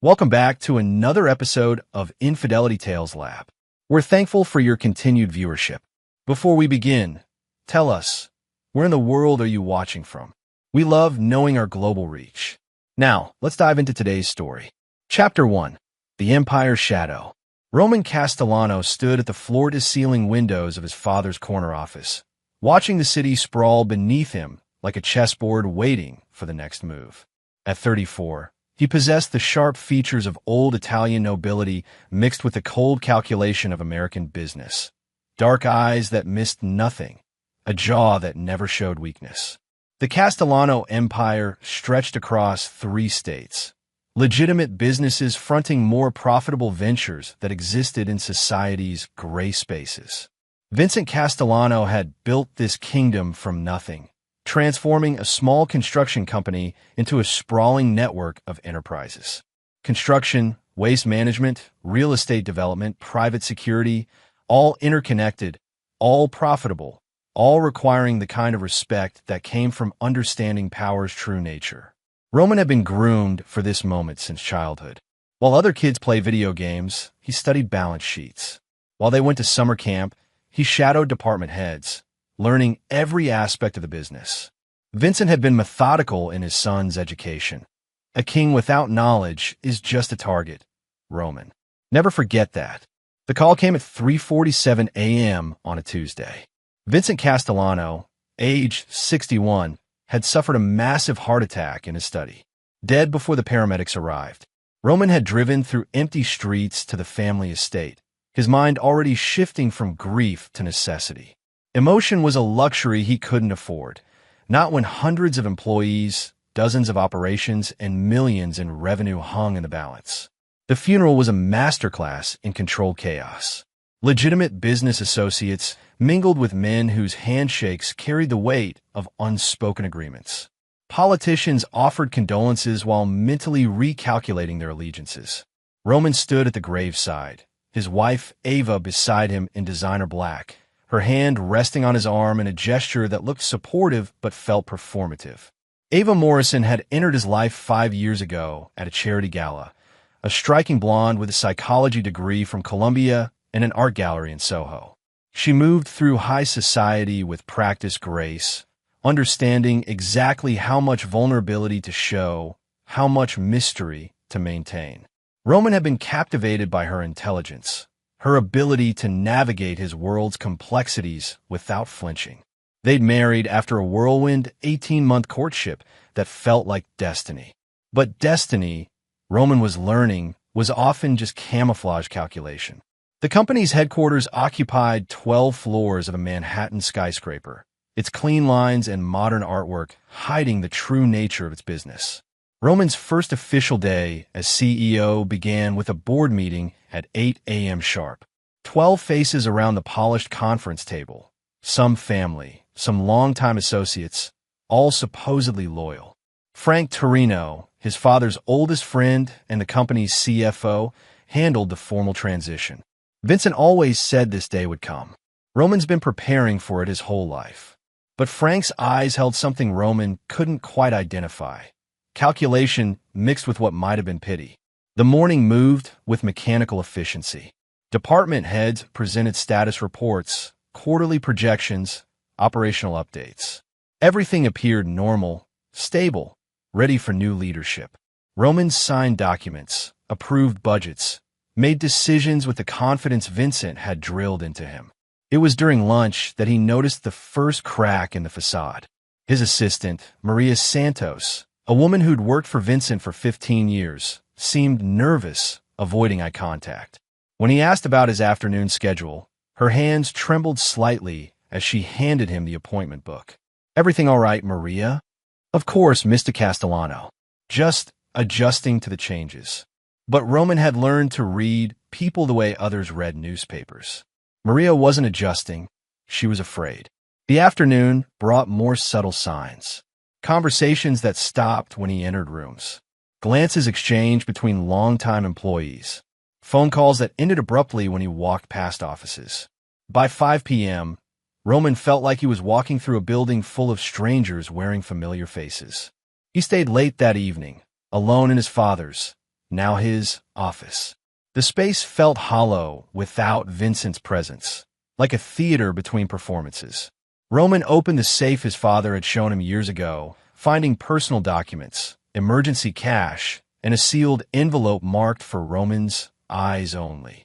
Welcome back to another episode of Infidelity Tales Lab. We're thankful for your continued viewership. Before we begin, tell us, where in the world are you watching from? We love knowing our global reach. Now, let's dive into today's story. Chapter 1. The Empire's Shadow. Roman Castellano stood at the floor-to-ceiling windows of his father's corner office, watching the city sprawl beneath him like a chessboard waiting for the next move. At 34, he possessed the sharp features of old Italian nobility mixed with the cold calculation of American business. Dark eyes that missed nothing, a jaw that never showed weakness. The Castellano Empire stretched across 3 states, legitimate businesses fronting more profitable ventures that existed in society's gray spaces. Vincent Castellano had built this kingdom from nothing, transforming a small construction company into a sprawling network of enterprises. Construction, waste management, real estate development, private security, all interconnected, all profitable, all requiring the kind of respect that came from understanding power's true nature. Roman had been groomed for this moment since childhood. While other kids play video games, he studied balance sheets. While they went to summer camp, he shadowed department heads, learning every aspect of the business. Vincent had been methodical in his son's education. A king without knowledge is just a target. Roman. Never forget that. The call came at 3:47 a.m. on a Tuesday. Vincent Castellano, age 61, had suffered a massive heart attack in his study, dead before the paramedics arrived. Roman had driven through empty streets to the family estate, his mind already shifting from grief to necessity. Emotion was a luxury he couldn't afford, not when hundreds of employees, dozens of operations, and millions in revenue hung in the balance. The funeral was a masterclass in controlled chaos. Legitimate business associates mingled with men whose handshakes carried the weight of unspoken agreements. Politicians offered condolences while mentally recalculating their allegiances. Roman stood at the graveside, his wife Ava beside him in designer black, her hand resting on his arm in a gesture that looked supportive but felt performative. Ava Morrison had entered his life 5 years ago at a charity gala, a striking blonde with a psychology degree from Columbia and an art gallery in Soho. She moved through high society with practiced grace, understanding exactly how much vulnerability to show, how much mystery to maintain. Roman had been captivated by her intelligence, her ability to navigate his world's complexities without flinching. They'd married after a whirlwind 18-month courtship that felt like destiny. But destiny, Roman was learning, was often just camouflage calculation. The company's headquarters occupied 12 floors of a Manhattan skyscraper, its clean lines and modern artwork hiding the true nature of its business. Roman's first official day as CEO began with a board meeting at 8 a.m. sharp. 12 faces around the polished conference table, some family, some longtime associates, all supposedly loyal. Frank Torino, his father's oldest friend and the company's CFO, handled the formal transition. Vincent always said this day would come. Roman's been preparing for it his whole life. But Frank's eyes held something Roman couldn't quite identify. Calculation mixed with what might have been pity. The morning moved with mechanical efficiency. Department heads presented status reports, quarterly projections, operational updates. Everything appeared normal, stable, ready for new leadership. Roman signed documents, approved budgets, made decisions with the confidence Vincent had drilled into him. It was during lunch that he noticed the first crack in the facade. His assistant, Maria Santos, a woman who'd worked for Vincent for 15 years, seemed nervous, avoiding eye contact. When he asked about his afternoon schedule, her hands trembled slightly as she handed him the appointment book. "Everything all right, Maria?" "Of course, Mr. Castellano. Just adjusting to the changes." But Roman had learned to read people the way others read newspapers. Maria wasn't adjusting. She was afraid. The afternoon brought more subtle signs. Conversations that stopped when he entered rooms. Glances exchanged between longtime employees. Phone calls that ended abruptly when he walked past offices. By 5 p.m., Roman felt like he was walking through a building full of strangers wearing familiar faces. He stayed late that evening, alone in his father's, now his office. The space felt hollow without Vincent's presence, like a theater between performances. Roman opened the safe his father had shown him years ago, finding personal documents, emergency cash, and a sealed envelope marked for Roman's eyes only.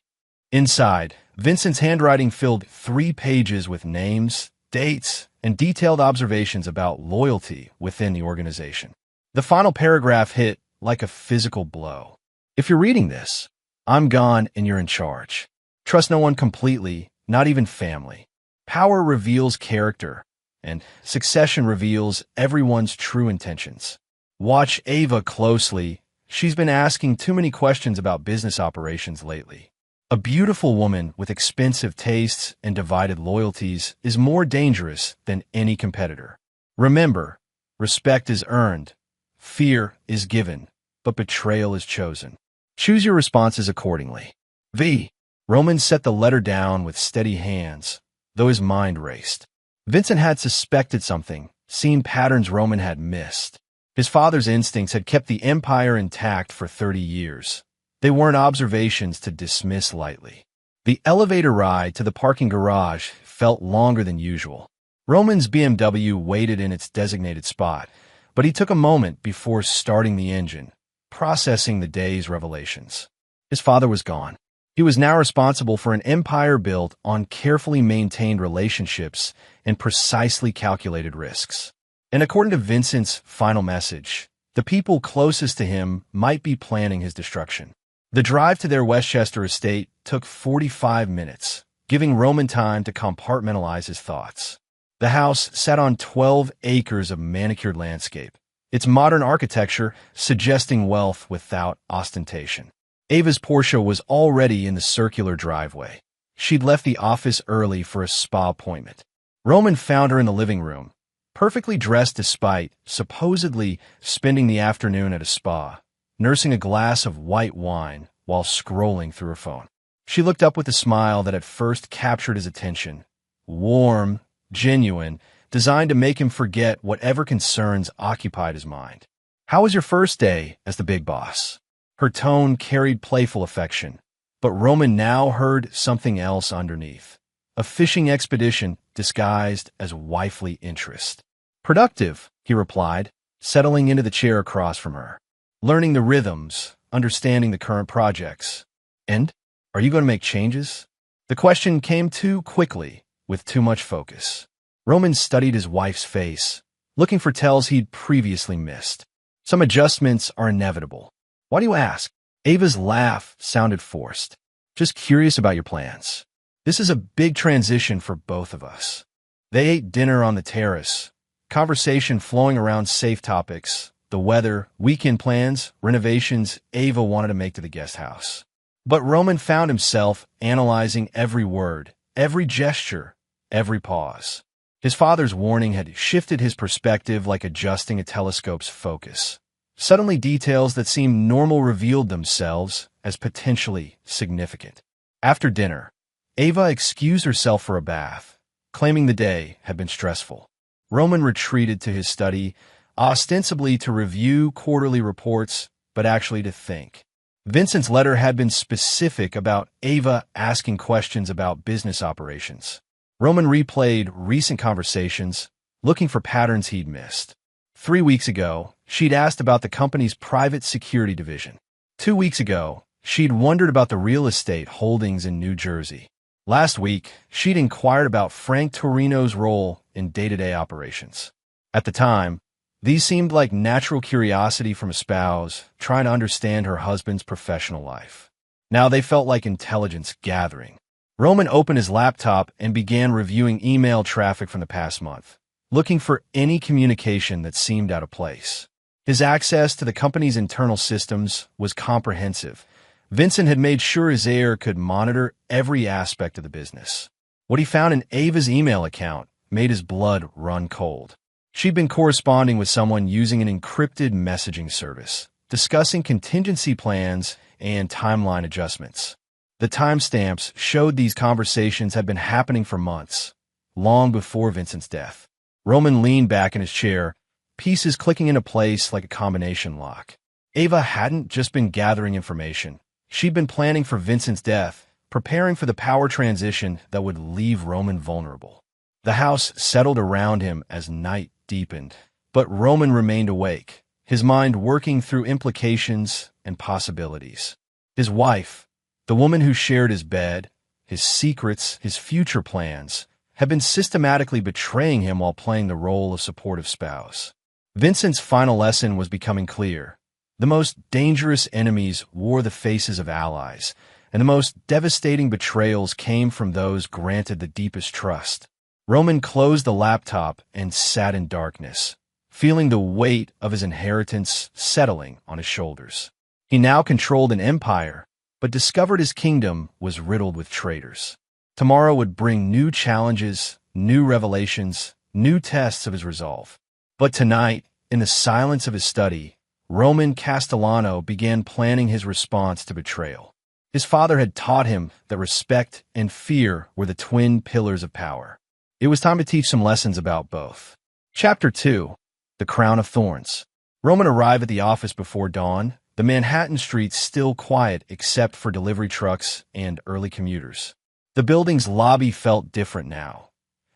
Inside, Vincent's handwriting filled 3 pages with names, dates, and detailed observations about loyalty within the organization. The final paragraph hit like a physical blow. If you're reading this, I'm gone and you're in charge. Trust no one completely, not even family. Power reveals character, and succession reveals everyone's true intentions. Watch Ava closely. She's been asking too many questions about business operations lately. A beautiful woman with expensive tastes and divided loyalties is more dangerous than any competitor. Remember, respect is earned, fear is given, but betrayal is chosen. Choose your responses accordingly. V. Roman set the letter down with steady hands, though his mind raced. Vincent had suspected something, seen patterns Roman had missed. His father's instincts had kept the empire intact for 30 years. They weren't observations to dismiss lightly. The elevator ride to the parking garage felt longer than usual. Roman's BMW waited in its designated spot, but he took a moment before starting the engine, processing the day's revelations. His father was gone. He was now responsible for an empire built on carefully maintained relationships and precisely calculated risks. And according to Vincent's final message, the people closest to him might be planning his destruction. The drive to their Westchester estate took 45 minutes, giving Roman time to compartmentalize his thoughts. The house sat on 12 acres of manicured landscape, its modern architecture suggesting wealth without ostentation. Ava's Porsche was already in the circular driveway. She'd left the office early for a spa appointment. Roman found her in the living room, perfectly dressed despite supposedly spending the afternoon at a spa, nursing a glass of white wine while scrolling through her phone. She looked up with a smile that at first captured his attention. Warm, genuine, designed to make him forget whatever concerns occupied his mind. "How was your first day as the big boss?" Her tone carried playful affection, but Roman now heard something else underneath. A fishing expedition disguised as wifely interest. "Productive," he replied, settling into the chair across from her. "Learning the rhythms, understanding the current projects. And, are you going to make changes?" The question came too quickly, with too much focus. Roman studied his wife's face, looking for tells he'd previously missed. "Some adjustments are inevitable." "Why do you ask?" Ava's laugh sounded forced. "Just curious about your plans. This is a big transition for both of us." They ate dinner on the terrace, conversation flowing around safe topics, the weather, weekend plans, renovations Ava wanted to make to the guest house. But Roman found himself analyzing every word, every gesture, every pause. His father's warning had shifted his perspective like adjusting a telescope's focus. Suddenly, details that seemed normal revealed themselves as potentially significant. After dinner, Ava excused herself for a bath, claiming the day had been stressful. Roman retreated to his study, ostensibly to review quarterly reports, but actually to think. Vincent's letter had been specific about Ava asking questions about business operations. Roman replayed recent conversations, looking for patterns he'd missed. 3 weeks ago, she'd asked about the company's private security division. 2 weeks ago, she'd wondered about the real estate holdings in New Jersey. Last week, she'd inquired about Frank Torino's role in day-to-day operations. At the time, these seemed like natural curiosity from a spouse trying to understand her husband's professional life. Now they felt like intelligence gathering. Roman opened his laptop and began reviewing email traffic from the past month, looking for any communication that seemed out of place. His access to the company's internal systems was comprehensive. Vincent had made sure his heir could monitor every aspect of the business. What he found in Ava's email account made his blood run cold. She'd been corresponding with someone using an encrypted messaging service, discussing contingency plans and timeline adjustments. The timestamps showed these conversations had been happening for months, long before Vincent's death. Roman leaned back in his chair, pieces clicking into place like a combination lock. Ava hadn't just been gathering information. She'd been planning for Vincent's death, preparing for the power transition that would leave Roman vulnerable. The house settled around him as night deepened, but Roman remained awake, his mind working through implications and possibilities. His wife, the woman who shared his bed, his secrets, his future plans, had been systematically betraying him while playing the role of supportive spouse. Vincent's final lesson was becoming clear. The most dangerous enemies wore the faces of allies, and the most devastating betrayals came from those granted the deepest trust. Roman closed the laptop and sat in darkness, feeling the weight of his inheritance settling on his shoulders. He now controlled an empire, but discovered his kingdom was riddled with traitors. Tomorrow would bring new challenges, new revelations, new tests of his resolve. But tonight, in the silence of his study, Roman Castellano began planning his response to betrayal. His father had taught him that respect and fear were the twin pillars of power. It was time to teach some lessons about both. Chapter 2. The Crown of Thorns. Roman arrived at the office before dawn, the Manhattan streets still quiet except for delivery trucks and early commuters. The building's lobby felt different now.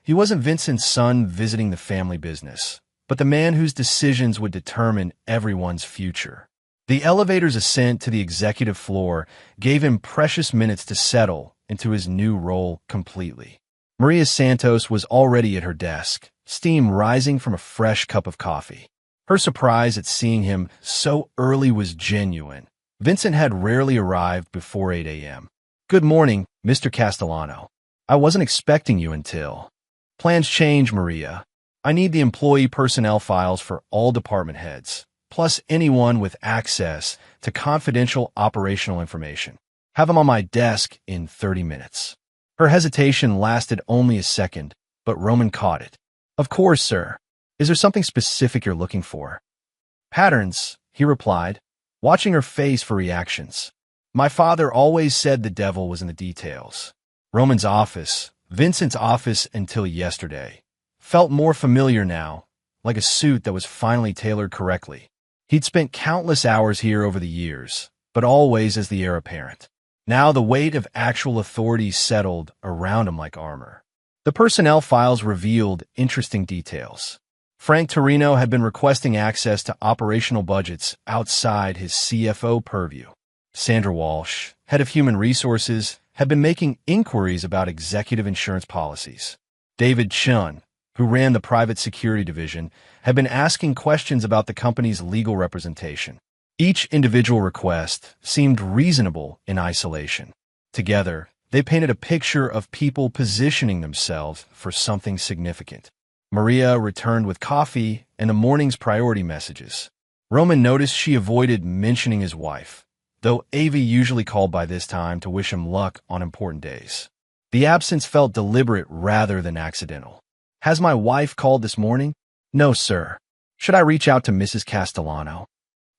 He wasn't Vincent's son visiting the family business, but the man whose decisions would determine everyone's future. The elevator's ascent to the executive floor gave him precious minutes to settle into his new role completely. Maria Santos was already at her desk, steam rising from a fresh cup of coffee. Her surprise at seeing him so early was genuine. Vincent had rarely arrived before 8 a.m. "Good morning, Mr. Castellano. I wasn't expecting you until—" "Plans change, Maria. I need the employee personnel files for all department heads, plus anyone with access to confidential operational information. Have them on my desk in 30 minutes. Her hesitation lasted only a second, but Roman caught it. "Of course, sir. Is there something specific you're looking for?" "Patterns," he replied, watching her face for reactions. "My father always said the devil was in the details." Roman's office, Vincent's office until yesterday, felt more familiar now, like a suit that was finally tailored correctly. He'd spent countless hours here over the years, but always as the heir apparent. Now the weight of actual authority settled around him like armor. The personnel files revealed interesting details. Frank Torino had been requesting access to operational budgets outside his CFO purview. Sandra Walsh, head of human resources, had been making inquiries about executive insurance policies. David Chun, who ran the private security division, had been asking questions about the company's legal representation. Each individual request seemed reasonable in isolation. Together, they painted a picture of people positioning themselves for something significant. Maria returned with coffee and the morning's priority messages. Roman noticed she avoided mentioning his wife, though Ava usually called by this time to wish him luck on important days. The absence felt deliberate rather than accidental. "Has my wife called this morning?" "No, sir." "Should I reach out to Mrs. Castellano?"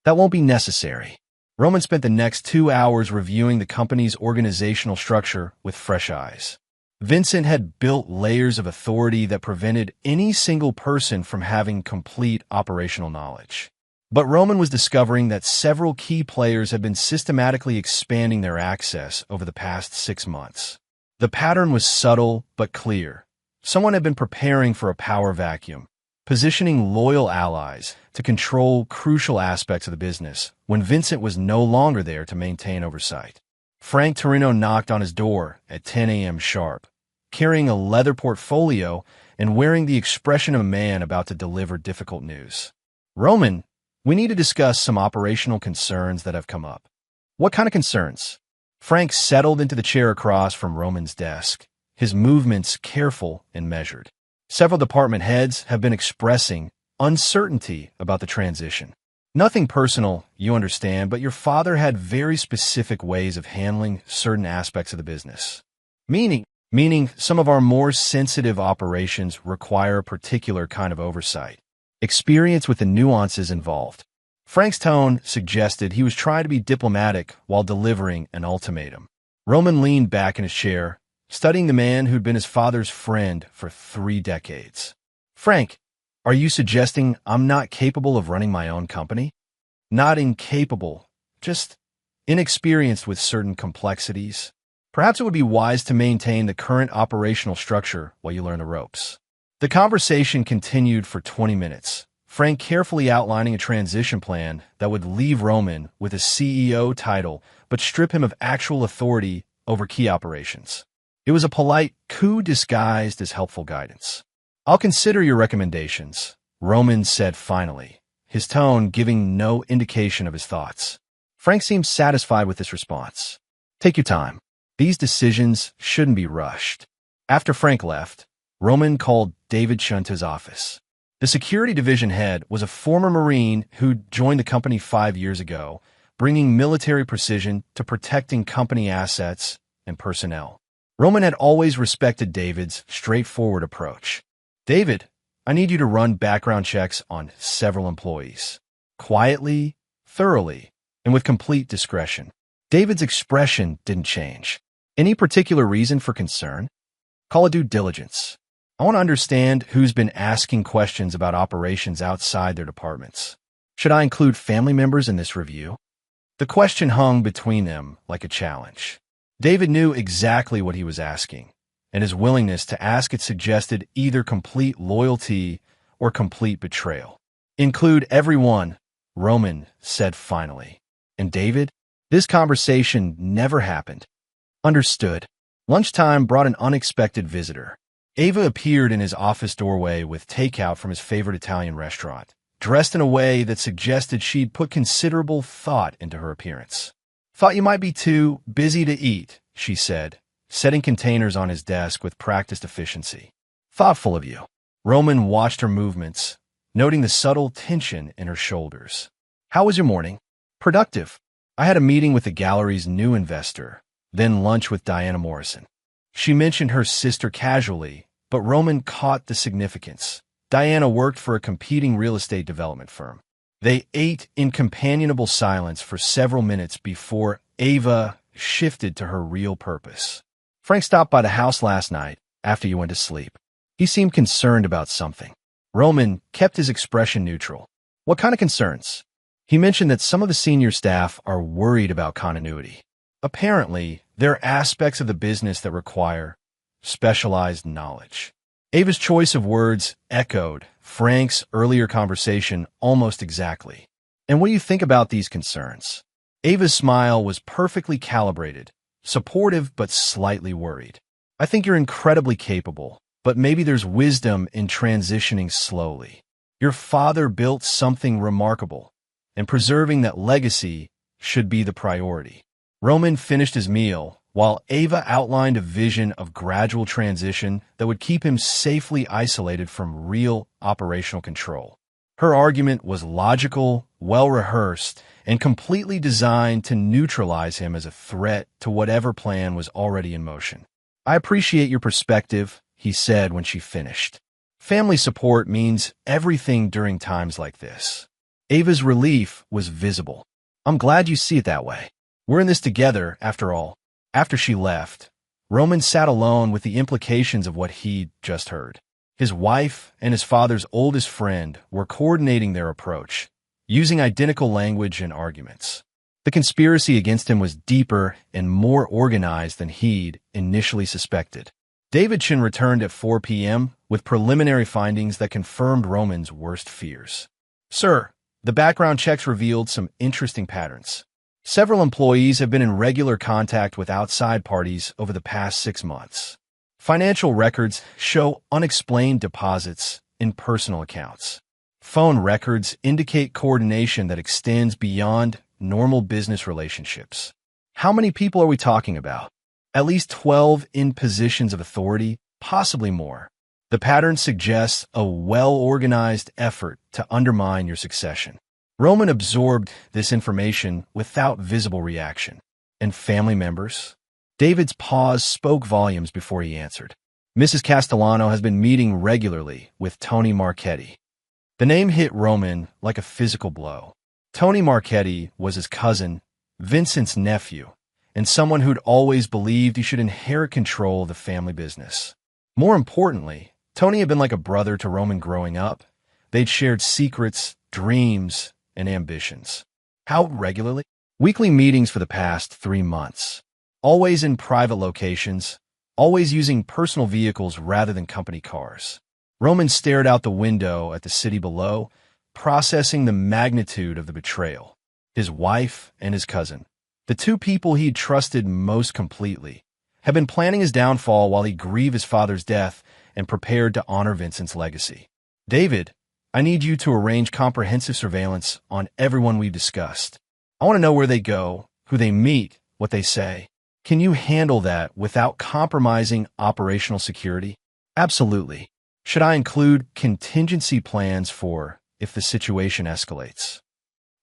"That won't be necessary." Roman spent the next 2 hours reviewing the company's organizational structure with fresh eyes. Vincent had built layers of authority that prevented any single person from having complete operational knowledge. But Roman was discovering that several key players had been systematically expanding their access over the past 6 months. The pattern was subtle but clear. Someone had been preparing for a power vacuum, positioning loyal allies to control crucial aspects of the business when Vincent was no longer there to maintain oversight. Frank Torino knocked on his door at 10 a.m. sharp, carrying a leather portfolio and wearing the expression of a man about to deliver difficult news. "Roman, we need to discuss some operational concerns that have come up." "What kind of concerns?" Frank settled into the chair across from Roman's desk, his movements careful and measured. "Several department heads have been expressing uncertainty about the transition. Nothing personal, you understand, but your father had very specific ways of handling certain aspects of the business. Meaning some of our more sensitive operations require a particular kind of oversight. Experience with the nuances involved." Frank's tone suggested he was trying to be diplomatic while delivering an ultimatum. Roman leaned back in his chair, studying the man who'd been his father's friend for 3 decades. "Frank, are you suggesting I'm not capable of running my own company?" Not incapable, just inexperienced with certain complexities. Perhaps it would be wise to maintain the current operational structure while you learn the ropes. The conversation continued for 20 minutes, Frank carefully outlining a transition plan that would leave Roman with a CEO title but strip him of actual authority over key operations. It was a polite coup disguised as helpful guidance. "I'll consider your recommendations," Roman said finally, his tone giving no indication of his thoughts. Frank seemed satisfied with this response. "Take your time. These decisions shouldn't be rushed." After Frank left, Roman called David Shun to his office. The security division head was a former Marine who joined the company 5 years ago, bringing military precision to protecting company assets and personnel. Roman had always respected David's straightforward approach. "David, I need you to run background checks on several employees. Quietly, thoroughly, and with complete discretion." David's expression didn't change. "Any particular reason for concern?" "Call it due diligence. I want to understand who's been asking questions about operations outside their departments. Should I include family members in this review?" The question hung between them like a challenge. David knew exactly what he was asking, and his willingness to ask it suggested either complete loyalty or complete betrayal. "Include everyone," Roman said finally. "And David, this conversation never happened." "Understood." Lunchtime brought an unexpected visitor. Ava appeared in his office doorway with takeout from his favorite Italian restaurant, dressed in a way that suggested she'd put considerable thought into her appearance. "Thought you might be too busy to eat," she said, setting containers on his desk with practiced efficiency. "Thoughtful of you." Roman watched her movements, noting the subtle tension in her shoulders. "How was your morning?" "Productive. I had a meeting with the gallery's new investor, then lunch with Diana Morrison." She mentioned her sister casually, but Roman caught the significance. Diana worked for a competing real estate development firm. They ate in companionable silence for several minutes before Ava shifted to her real purpose. "Frank stopped by the house last night after you went to sleep. He seemed concerned about something." Roman kept his expression neutral. "What kind of concerns?" "He mentioned that some of the senior staff are worried about continuity. Apparently, there are aspects of the business that require specialized knowledge." Ava's choice of words echoed Frank's earlier conversation almost exactly. "And what do you think about these concerns?" Ava's smile was perfectly calibrated, supportive but slightly worried. "I think you're incredibly capable, but maybe there's wisdom in transitioning slowly. Your father built something remarkable, and preserving that legacy should be the priority." Roman finished his meal, while Ava outlined a vision of gradual transition that would keep him safely isolated from real operational control. Her argument was logical, well-rehearsed, and completely designed to neutralize him as a threat to whatever plan was already in motion. "I appreciate your perspective," he said when she finished. "Family support means everything during times like this." Ava's relief was visible. "I'm glad you see it that way. We're in this together, after all." After she left, Roman sat alone with the implications of what he'd just heard. His wife and his father's oldest friend were coordinating their approach, using identical language and arguments. The conspiracy against him was deeper and more organized than he'd initially suspected. David Chin returned at 4 p.m. with preliminary findings that confirmed Roman's worst fears. "Sir, the background checks revealed some interesting patterns. Several employees have been in regular contact with outside parties over the past 6 months. Financial records show unexplained deposits in personal accounts. Phone records indicate coordination that extends beyond normal business relationships." "How many people are we talking about?" "At least 12 in positions of authority, possibly more. The pattern suggests a well-organized effort to undermine your succession." Roman absorbed this information without visible reaction. "And family members?" David's pause spoke volumes before he answered. "Mrs. Castellano has been meeting regularly with Tony Marchetti." The name hit Roman like a physical blow. Tony Marchetti was his cousin, Vincent's nephew, and someone who'd always believed he should inherit control of the family business. More importantly, Tony had been like a brother to Roman growing up. They'd shared secrets, dreams, and ambitions. How regularly? Weekly meetings for the past 3 months. Always in private locations, always using personal vehicles rather than company cars. Roman stared out the window at the city below, processing the magnitude of the betrayal. His wife and his cousin, the two people he'd trusted most completely, had been planning his downfall while he grieved his father's death and prepared to honor Vincent's legacy. David, I need you to arrange comprehensive surveillance on everyone we've discussed. I want to know where they go, who they meet, what they say. Can you handle that without compromising operational security? Absolutely. Should I include contingency plans for if the situation escalates?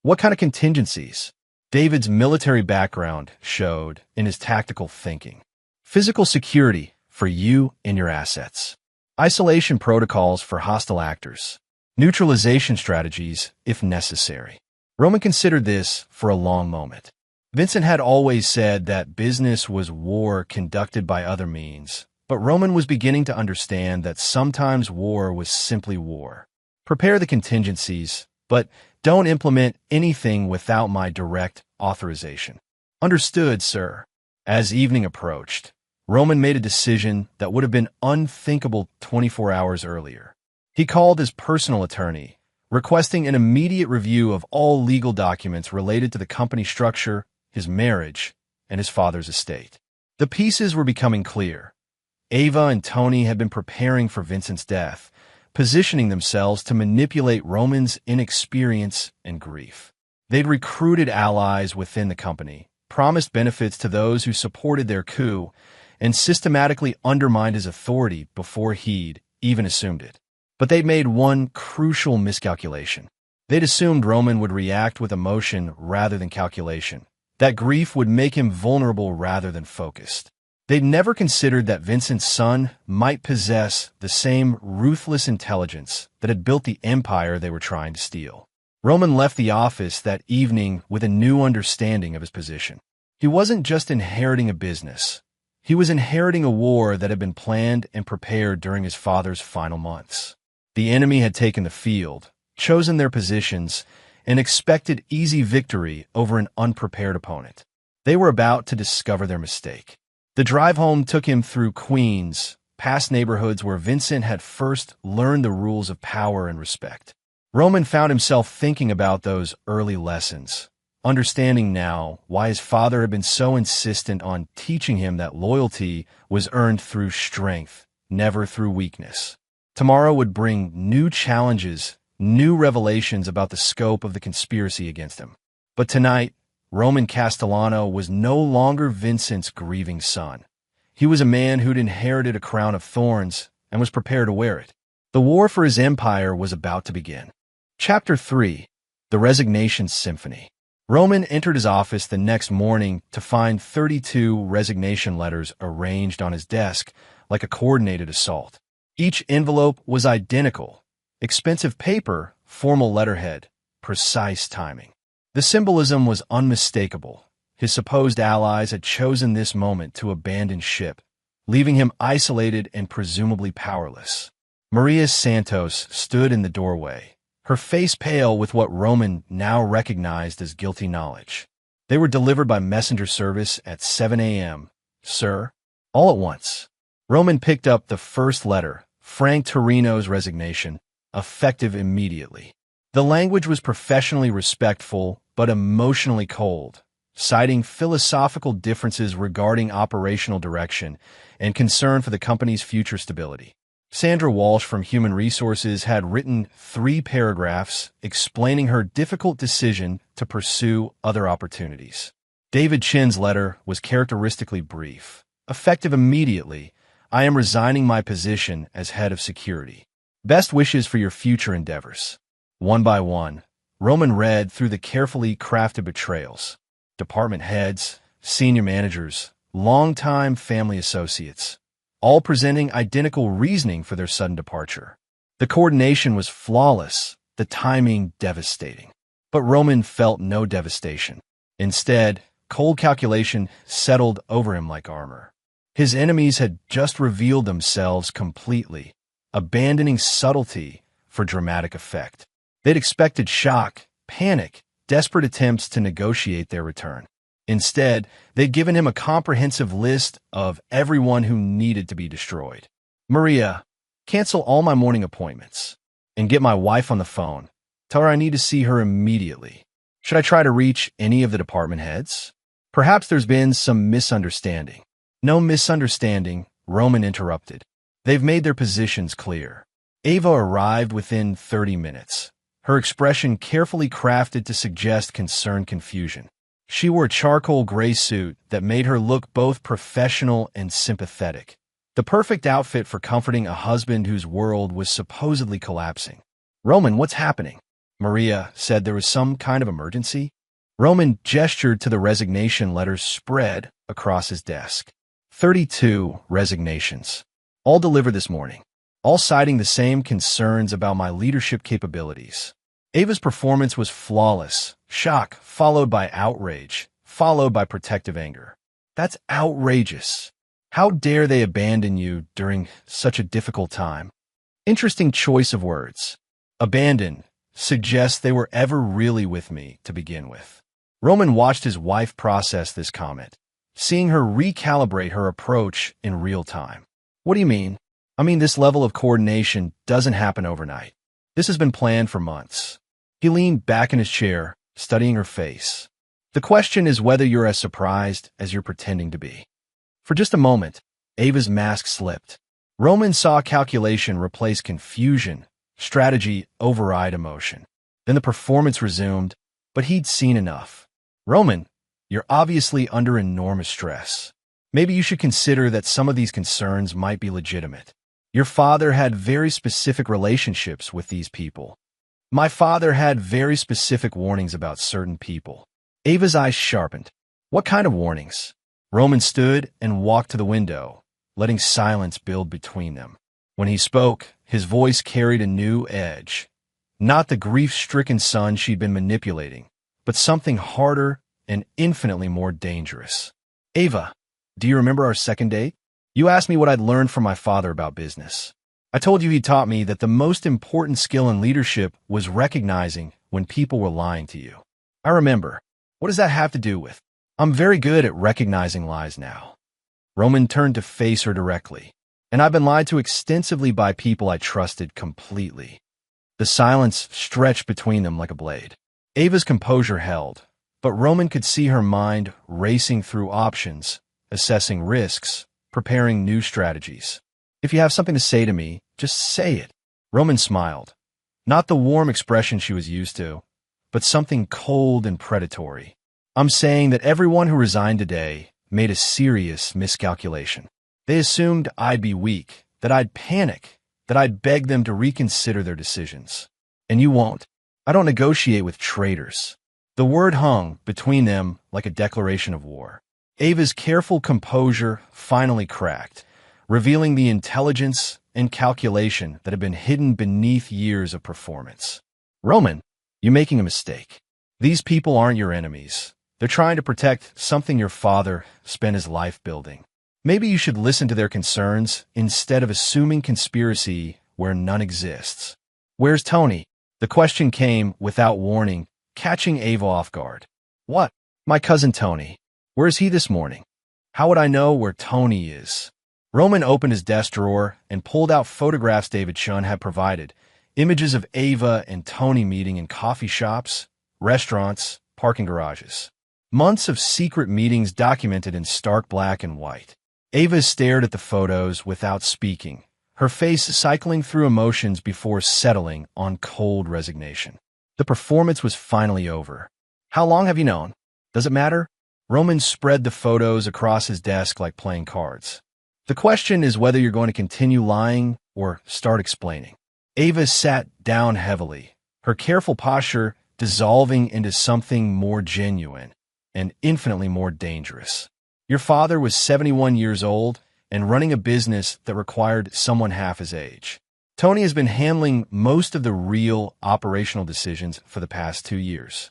What kind of contingencies? David's military background showed in his tactical thinking. Physical security for you and your assets. Isolation protocols for hostile actors. Neutralization strategies if necessary. Roman considered this for a long moment. Vincent had always said that business was war conducted by other means, but Roman was beginning to understand that sometimes war was simply war. Prepare the contingencies, but don't implement anything without my direct authorization. Understood, sir. As evening approached, Roman made a decision that would have been unthinkable 24 hours earlier. He called his personal attorney, requesting an immediate review of all legal documents related to the company structure, his marriage, and his father's estate. The pieces were becoming clear. Ava and Tony had been preparing for Vincent's death, positioning themselves to manipulate Roman's inexperience and grief. They'd recruited allies within the company, promised benefits to those who supported their coup, and systematically undermined his authority before he'd even assumed it. But they'd made one crucial miscalculation. They'd assumed Roman would react with emotion rather than calculation, that grief would make him vulnerable rather than focused. They'd never considered that Vincent's son might possess the same ruthless intelligence that had built the empire they were trying to steal. Roman left the office that evening with a new understanding of his position. He wasn't just inheriting a business. He was inheriting a war that had been planned and prepared during his father's final months. The enemy had taken the field, chosen their positions, and expected easy victory over an unprepared opponent. They were about to discover their mistake. The drive home took him through Queens, past neighborhoods where Vincent had first learned the rules of power and respect. Roman found himself thinking about those early lessons, understanding now why his father had been so insistent on teaching him that loyalty was earned through strength, never through weakness. Tomorrow would bring new challenges, new revelations about the scope of the conspiracy against him. But tonight, Roman Castellano was no longer Vincent's grieving son. He was a man who'd inherited a crown of thorns and was prepared to wear it. The war for his empire was about to begin. Chapter 3. The Resignations Symphony. Roman entered his office the next morning to find 32 resignation letters arranged on his desk like a coordinated assault. Each envelope was identical. Expensive paper, formal letterhead, precise timing. The symbolism was unmistakable. His supposed allies had chosen this moment to abandon ship, leaving him isolated and presumably powerless. Maria Santos stood in the doorway, her face pale with what Roman now recognized as guilty knowledge. They were delivered by messenger service at 7 a.m., sir. All at once. Roman picked up the first letter, Frank Torino's resignation, effective immediately. The language was professionally respectful, but emotionally cold, citing philosophical differences regarding operational direction and concern for the company's future stability. Sandra Walsh from Human Resources had written 3 paragraphs explaining her difficult decision to pursue other opportunities. David Chin's letter was characteristically brief. Effective immediately, I am resigning my position as head of security. Best wishes for your future endeavors. One by one, Roman read through the carefully crafted betrayals. Department heads, senior managers, longtime family associates, all presenting identical reasoning for their sudden departure. The coordination was flawless, the timing devastating. But Roman felt no devastation. Instead, cold calculation settled over him like armor. His enemies had just revealed themselves completely, abandoning subtlety for dramatic effect. They'd expected shock, panic, desperate attempts to negotiate their return. Instead, they'd given him a comprehensive list of everyone who needed to be destroyed. Maria, cancel all my morning appointments and get my wife on the phone. Tell her I need to see her immediately. Should I try to reach any of the department heads? Perhaps there's been some misunderstanding. No misunderstanding, Roman interrupted. They've made their positions clear. Ava arrived within 30 minutes, her expression carefully crafted to suggest concerned confusion. She wore a charcoal gray suit that made her look both professional and sympathetic. The perfect outfit for comforting a husband whose world was supposedly collapsing. Roman, what's happening? Maria said there was some kind of emergency. Roman gestured to the resignation letters spread across his desk. 32 resignations. All delivered this morning. All citing the same concerns about my leadership capabilities. Ava's performance was flawless. Shock, followed by outrage, followed by protective anger. That's outrageous. How dare they abandon you during such a difficult time? Interesting choice of words. Abandon suggests they were ever really with me to begin with. Roman watched his wife process this comment, seeing her recalibrate her approach in real time. What do you mean? I mean, this level of coordination doesn't happen overnight. This has been planned for months. He leaned back in his chair, studying her face. The question is whether you're as surprised as you're pretending to be. For just a moment, Ava's mask slipped. Roman saw calculation replace confusion, strategy override emotion. Then the performance resumed, but he'd seen enough. Roman, you're obviously under enormous stress. Maybe you should consider that some of these concerns might be legitimate. Your father had very specific relationships with these people. My father had very specific warnings about certain people. Ava's eyes sharpened. What kind of warnings? Roman stood and walked to the window, letting silence build between them. When he spoke, his voice carried a new edge. Not the grief-stricken son she'd been manipulating, but something harder and infinitely more dangerous. Ava, do you remember our second date? You asked me what I'd learned from my father about business. I told you he taught me that the most important skill in leadership was recognizing when people were lying to you. I remember. What does that have to do with? I'm very good at recognizing lies now. Roman turned to face her directly. And I've been lied to extensively by people I trusted completely. The silence stretched between them like a blade. Ava's composure held, but Roman could see her mind racing through options, assessing risks, preparing new strategies. If you have something to say to me, just say it. Roman smiled. Not the warm expression she was used to, but something cold and predatory. I'm saying that everyone who resigned today made a serious miscalculation. They assumed I'd be weak, that I'd panic, that I'd beg them to reconsider their decisions. And you won't. I don't negotiate with traitors. The word hung between them like a declaration of war. Ava's careful composure finally cracked, revealing the intelligence and calculation that had been hidden beneath years of performance. Roman, you're making a mistake. These people aren't your enemies. They're trying to protect something your father spent his life building. Maybe you should listen to their concerns instead of assuming conspiracy where none exists. Where's Tony? The question came without warning, catching Ava off guard. What? My cousin Tony. Where is he this morning? How would I know where Tony is? Roman opened his desk drawer and pulled out photographs David Chun had provided, images of Ava and Tony meeting in coffee shops, restaurants, parking garages. Months of secret meetings documented in stark black and white. Ava stared at the photos without speaking, her face cycling through emotions before settling on cold resignation. The performance was finally over. How long have you known? Does it matter? Roman spread the photos across his desk like playing cards. The question is whether you're going to continue lying or start explaining. Ava sat down heavily, her careful posture dissolving into something more genuine and infinitely more dangerous. Your father was 71 years old and running a business that required someone half his age. Tony has been handling most of the real operational decisions for the past 2 years.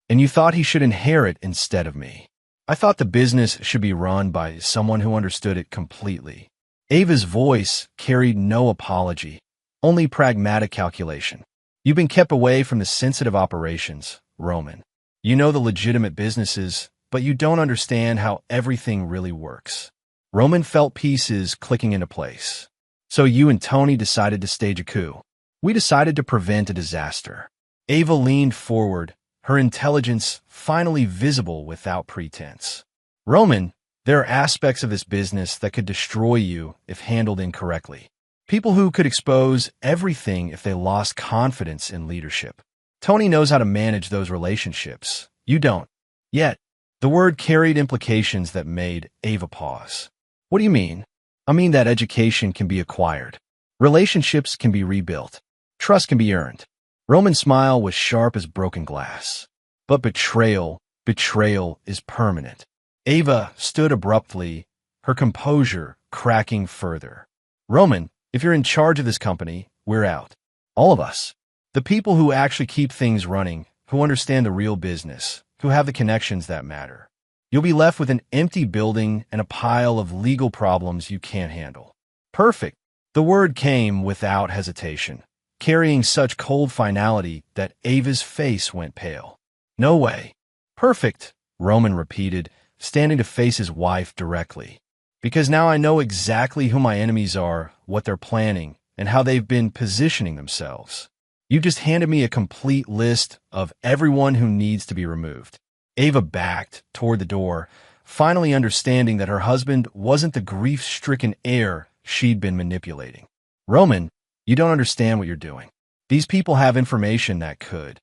And you thought he should inherit instead of me. I thought the business should be run by someone who understood it completely. Ava's voice carried no apology, only pragmatic calculation. You've been kept away from the sensitive operations, Roman. You know the legitimate businesses, but you don't understand how everything really works. Roman felt pieces clicking into place. So you and Tony decided to stage a coup. We decided to prevent a disaster. Ava leaned forward, her intelligence finally visible without pretense. Roman, there are aspects of this business that could destroy you if handled incorrectly. People who could expose everything if they lost confidence in leadership. Tony knows how to manage those relationships. You don't. Yet, the word carried implications that made Ava pause. What do you mean? I mean that education can be acquired. Relationships can be rebuilt. Trust can be earned. Roman's smile was sharp as broken glass. But betrayal is permanent. Ava stood abruptly, her composure cracking further. Roman, if you're in charge of this company, we're out. All of us. The people who actually keep things running, who understand the real business, who have the connections that matter. You'll be left with an empty building and a pile of legal problems you can't handle. Perfect. The word came without hesitation, carrying such cold finality that Ava's face went pale. No way. Perfect, Roman repeated, standing to face his wife directly. Because now I know exactly who my enemies are, what they're planning, and how they've been positioning themselves. You just handed me a complete list of everyone who needs to be removed. Ava backed toward the door, finally understanding that her husband wasn't the grief-stricken heir she'd been manipulating. Roman, you don't understand what you're doing. These people have information that could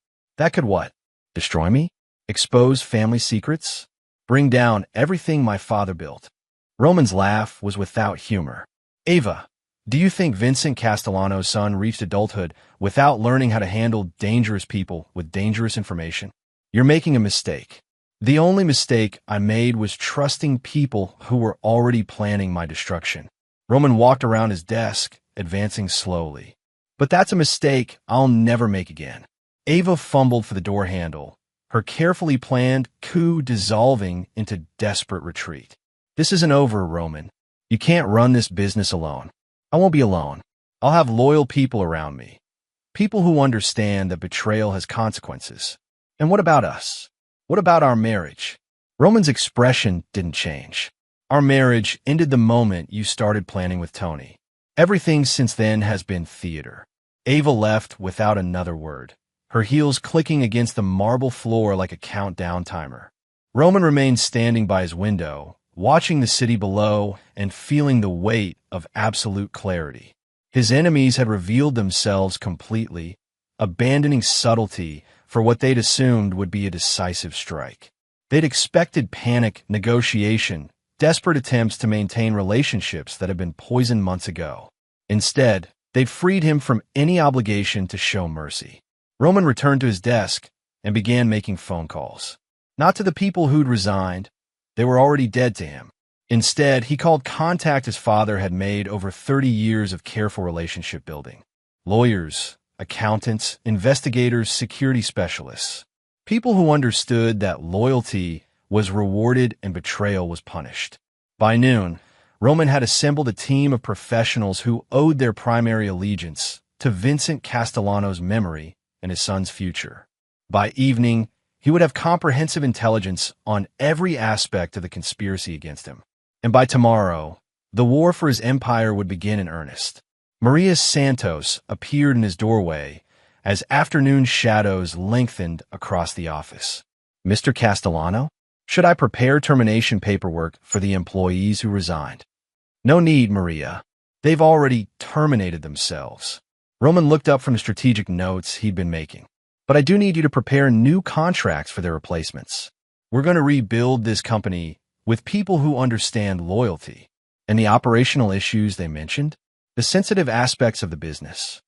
what? Destroy me? Expose family secrets? Bring down everything my father built. Roman's laugh was without humor. Ava, do you think Vincent Castellano's son reached adulthood without learning how to handle dangerous people with dangerous information? You're making a mistake. The only mistake I made was trusting people who were already planning my destruction. Roman walked around his desk, advancing slowly. But that's a mistake I'll never make again. Ava fumbled for the door handle, her carefully planned coup dissolving into desperate retreat. This isn't over, Roman. You can't run this business alone. I won't be alone. I'll have loyal people around me. People who understand that betrayal has consequences. And what about us? What about our marriage? Roman's expression didn't change. Our marriage ended the moment you started planning with Tony. Everything since then has been theater. Ava left without another word, her heels clicking against the marble floor like a countdown timer. Roman remained standing by his window, watching the city below and feeling the weight of absolute clarity. His enemies had revealed themselves completely, abandoning subtlety for what they'd assumed would be a decisive strike. They'd expected panic, negotiation, desperate attempts to maintain relationships that had been poisoned months ago. Instead, they'd freed him from any obligation to show mercy. Roman returned to his desk and began making phone calls. Not to the people who'd resigned. They were already dead to him. Instead, he called contact his father had made over 30 years of careful relationship building. Lawyers, accountants, investigators, security specialists. People who understood that loyalty was rewarded and betrayal was punished. By noon, Roman had assembled a team of professionals who owed their primary allegiance to Vincent Castellano's memory and his son's future. By evening, he would have comprehensive intelligence on every aspect of the conspiracy against him. And by tomorrow, the war for his empire would begin in earnest. Maria Santos appeared in his doorway as afternoon shadows lengthened across the office. Mr. Castellano? Should I prepare termination paperwork for the employees who resigned? No need, Maria. They've already terminated themselves. Roman looked up from the strategic notes he'd been making. But I do need you to prepare new contracts for their replacements. We're going to rebuild this company with people who understand loyalty and the operational issues they mentioned, the sensitive aspects of the business.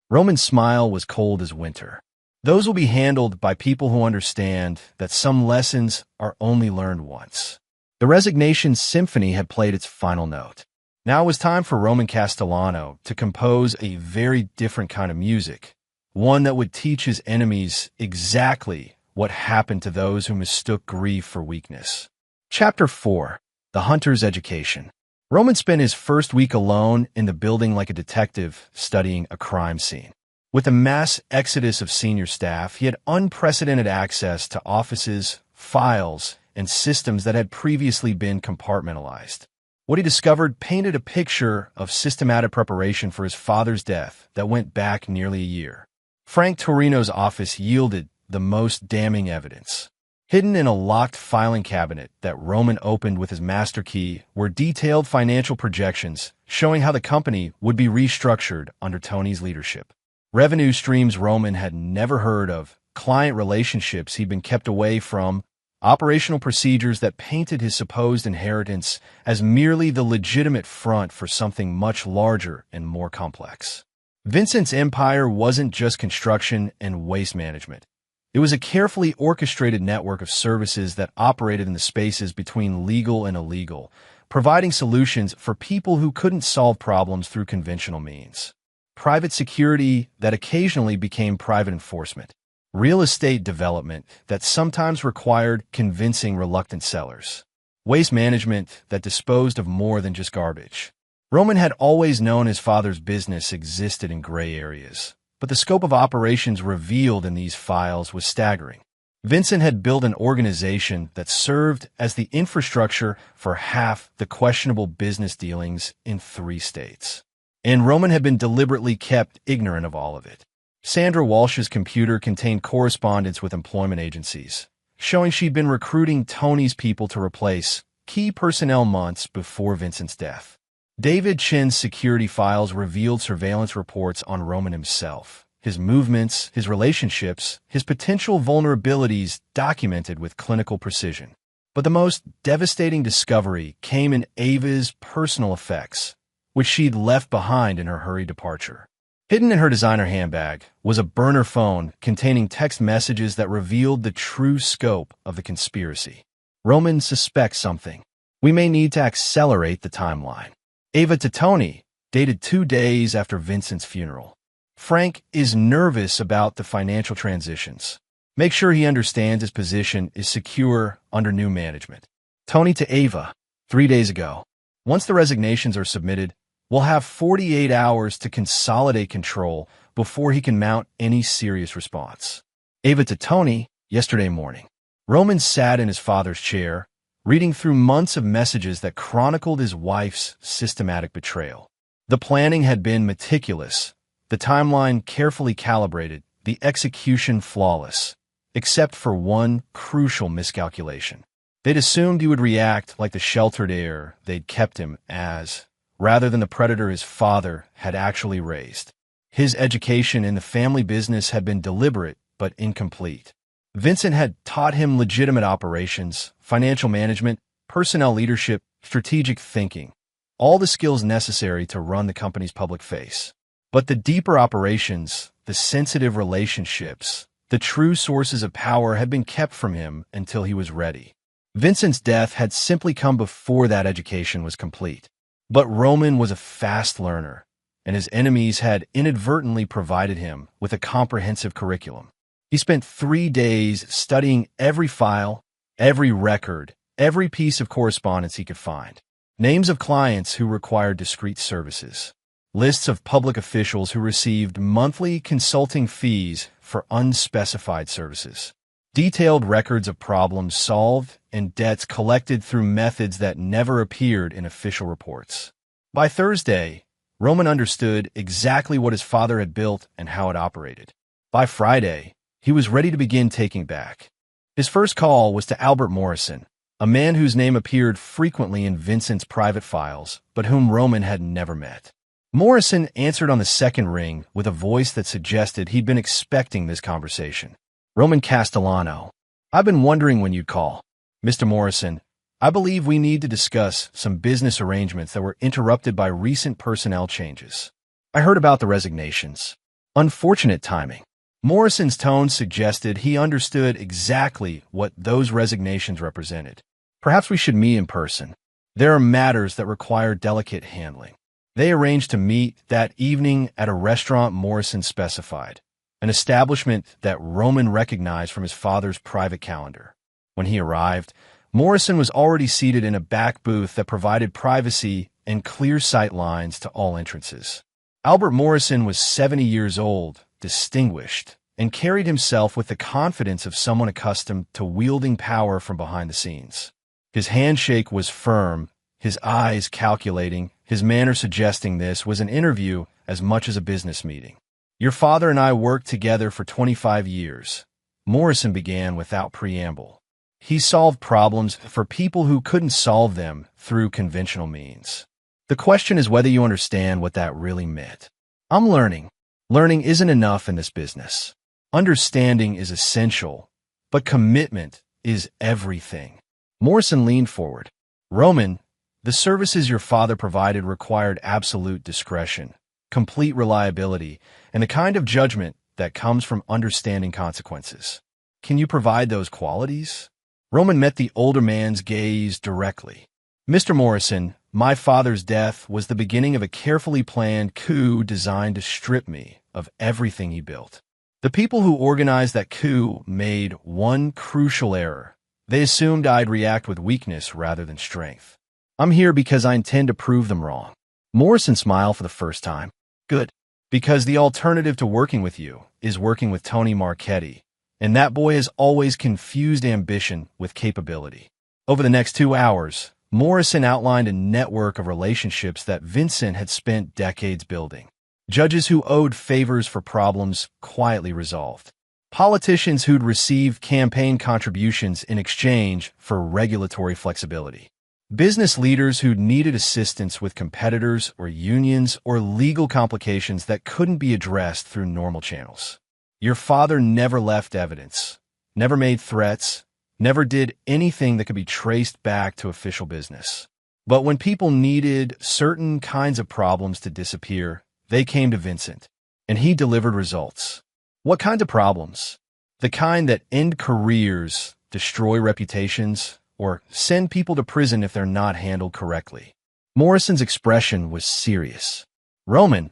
Roman's smile was cold as winter. Those will be handled by people who understand that some lessons are only learned once. The Resignations symphony had played its final note. Now it was time for Roman Castellano to compose a very different kind of music, one that would teach his enemies exactly what happened to those who mistook grief for weakness. Chapter 4. The Hunter's Education. Roman spent his first week alone in the building like a detective studying a crime scene. With a mass exodus of senior staff, he had unprecedented access to offices, files, and systems that had previously been compartmentalized. What he discovered painted a picture of systematic preparation for his father's death that went back nearly a year. Frank Torino's office yielded the most damning evidence. Hidden in a locked filing cabinet that Roman opened with his master key were detailed financial projections showing how the company would be restructured under Tony's leadership. Revenue streams Roman had never heard of, client relationships he'd been kept away from, operational procedures that painted his supposed inheritance as merely the legitimate front for something much larger and more complex. Vincent's empire wasn't just construction and waste management. It was a carefully orchestrated network of services that operated in the spaces between legal and illegal, providing solutions for people who couldn't solve problems through conventional means. Private security that occasionally became private enforcement. Real estate development that sometimes required convincing reluctant sellers. Waste management that disposed of more than just garbage. Roman had always known his father's business existed in gray areas, but the scope of operations revealed in these files was staggering. Vincent had built an organization that served as the infrastructure for half the questionable business dealings in 3 states. And Roman had been deliberately kept ignorant of all of it. Sandra Walsh's computer contained correspondence with employment agencies, showing she'd been recruiting Tony's people to replace key personnel months before Vincent's death. David Chin's security files revealed surveillance reports on Roman himself, his movements, his relationships, his potential vulnerabilities documented with clinical precision. But the most devastating discovery came in Ava's personal effects, which she'd left behind in her hurried departure. Hidden in her designer handbag was a burner phone containing text messages that revealed the true scope of the conspiracy. Roman suspects something. We may need to accelerate the timeline. Ava to Tony, dated 2 days after Vincent's funeral. Frank is nervous about the financial transitions. Make sure he understands his position is secure under new management. Tony to Ava, 3 days ago. Once the resignations are submitted, we'll have 48 hours to consolidate control before he can mount any serious response. Ava to Tony, yesterday morning. Roman sat in his father's chair, reading through months of messages that chronicled his wife's systematic betrayal. The planning had been meticulous, the timeline carefully calibrated, the execution flawless, except for one crucial miscalculation. They'd assumed he would react like the sheltered heir they'd kept him as, rather than the predator his father had actually raised. His education in the family business had been deliberate but incomplete. Vincent had taught him legitimate operations, financial management, personnel leadership, strategic thinking, all the skills necessary to run the company's public face. But the deeper operations, the sensitive relationships, the true sources of power had been kept from him until he was ready. Vincent's death had simply come before that education was complete. But Roman was a fast learner, and his enemies had inadvertently provided him with a comprehensive curriculum. He spent 3 days studying every file, every record, every piece of correspondence he could find. Names of clients who required discreet services. Lists of public officials who received monthly consulting fees for unspecified services. Detailed records of problems solved and debts collected through methods that never appeared in official reports. By Thursday, Roman understood exactly what his father had built and how it operated. By Friday, he was ready to begin taking back. His first call was to Albert Morrison, a man whose name appeared frequently in Vincent's private files, but whom Roman had never met. Morrison answered on the second ring with a voice that suggested he'd been expecting this conversation. Roman Castellano. I've been wondering when you'd call. Mr. Morrison, I believe we need to discuss some business arrangements that were interrupted by recent personnel changes. I heard about the resignations. Unfortunate timing. Morrison's tone suggested he understood exactly what those resignations represented. Perhaps we should meet in person. There are matters that require delicate handling. They arranged to meet that evening at a restaurant Morrison specified, an establishment that Roman recognized from his father's private calendar. When he arrived, Morrison was already seated in a back booth that provided privacy and clear sight lines to all entrances. Albert Morrison was 70 years old, distinguished, and carried himself with the confidence of someone accustomed to wielding power from behind the scenes. His handshake was firm, his eyes calculating, his manner suggesting this was an interview as much as a business meeting. "Your father and I worked together for 25 years. Morrison began without preamble. He solved problems for people who couldn't solve them through conventional means. The question is whether you understand what that really meant. I'm learning. Learning isn't enough in this business. Understanding is essential, but commitment is everything." Morrison leaned forward. "Roman, the services your father provided required absolute discretion, complete reliability, and the kind of judgment that comes from understanding consequences. Can you provide those qualities?" Roman met the older man's gaze directly. "Mr. Morrison, my father's death was the beginning of a carefully planned coup designed to strip me of everything he built. The people who organized that coup made one crucial error. They assumed I'd react with weakness rather than strength. I'm here because I intend to prove them wrong." Morrison smiled for the first time. "Good. Because the alternative to working with you is working with Tony Marchetti, and that boy has always confused ambition with capability." Over the next 2 hours, Morrison outlined a network of relationships that Vincent had spent decades building. Judges who owed favors for problems quietly resolved. Politicians who'd received campaign contributions in exchange for regulatory flexibility. Business leaders who needed assistance with competitors or unions or legal complications that couldn't be addressed through normal channels. Your father never left evidence, never made threats, never did anything that could be traced back to official business. But when people needed certain kinds of problems to disappear, they came to Vincent, and he delivered results. What kinds of problems? The kind that end careers, destroy reputations, or send people to prison if they're not handled correctly. Morrison's expression was serious. "Roman,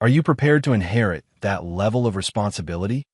are you prepared to inherit that level of responsibility?"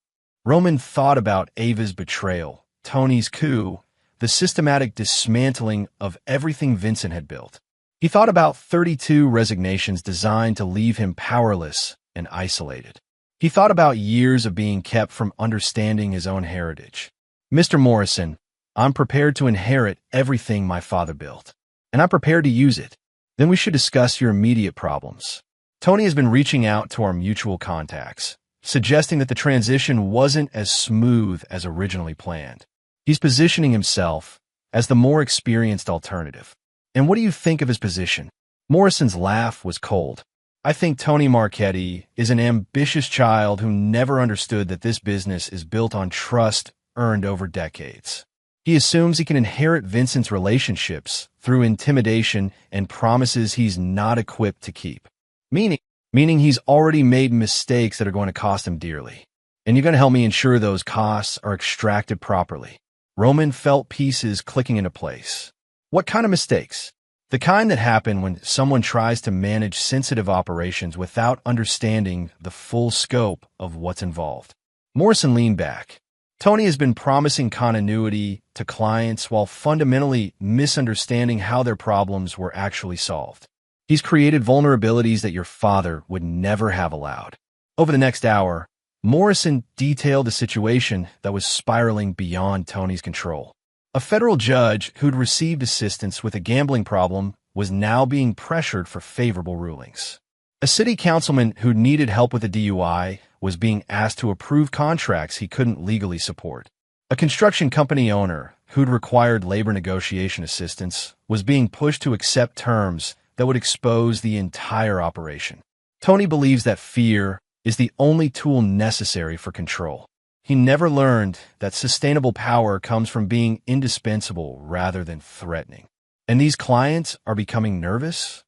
Roman thought about Ava's betrayal, Tony's coup, the systematic dismantling of everything Vincent had built. He thought about 32 resignations designed to leave him powerless and isolated. He thought about years of being kept from understanding his own heritage. "Mr. Morrison, I'm prepared to inherit everything my father built, and I'm prepared to use it. Then we should discuss your immediate problems." Tony has been reaching out to our mutual contacts, suggesting that the transition wasn't as smooth as originally planned. He's positioning himself as the more experienced alternative. "And what do you think of his position?" Morrison's laugh was cold. "I think Tony Marchetti is an ambitious child who never understood that this business is built on trust earned over decades. He assumes he can inherit Vincent's relationships through intimidation and promises he's not equipped to keep. Meaning he's already made mistakes that are going to cost him dearly. And you're going to help me ensure those costs are extracted properly." Roman felt pieces clicking into place. "What kind of mistakes?" "The kind that happen when someone tries to manage sensitive operations without understanding the full scope of what's involved." Morrison leaned back. Tony has been promising continuity to clients while fundamentally misunderstanding how their problems were actually solved. He's created vulnerabilities that your father would never have allowed. Over the next hour, Morrison detailed a situation that was spiraling beyond Tony's control. A federal judge who'd received assistance with a gambling problem was now being pressured for favorable rulings. A city councilman who needed help with a DUI was being asked to approve contracts he couldn't legally support. A construction company owner who'd required labor negotiation assistance was being pushed to accept terms that would expose the entire operation. Tony believes that fear is the only tool necessary for control. He never learned that sustainable power comes from being indispensable rather than threatening. And these clients are becoming nervous.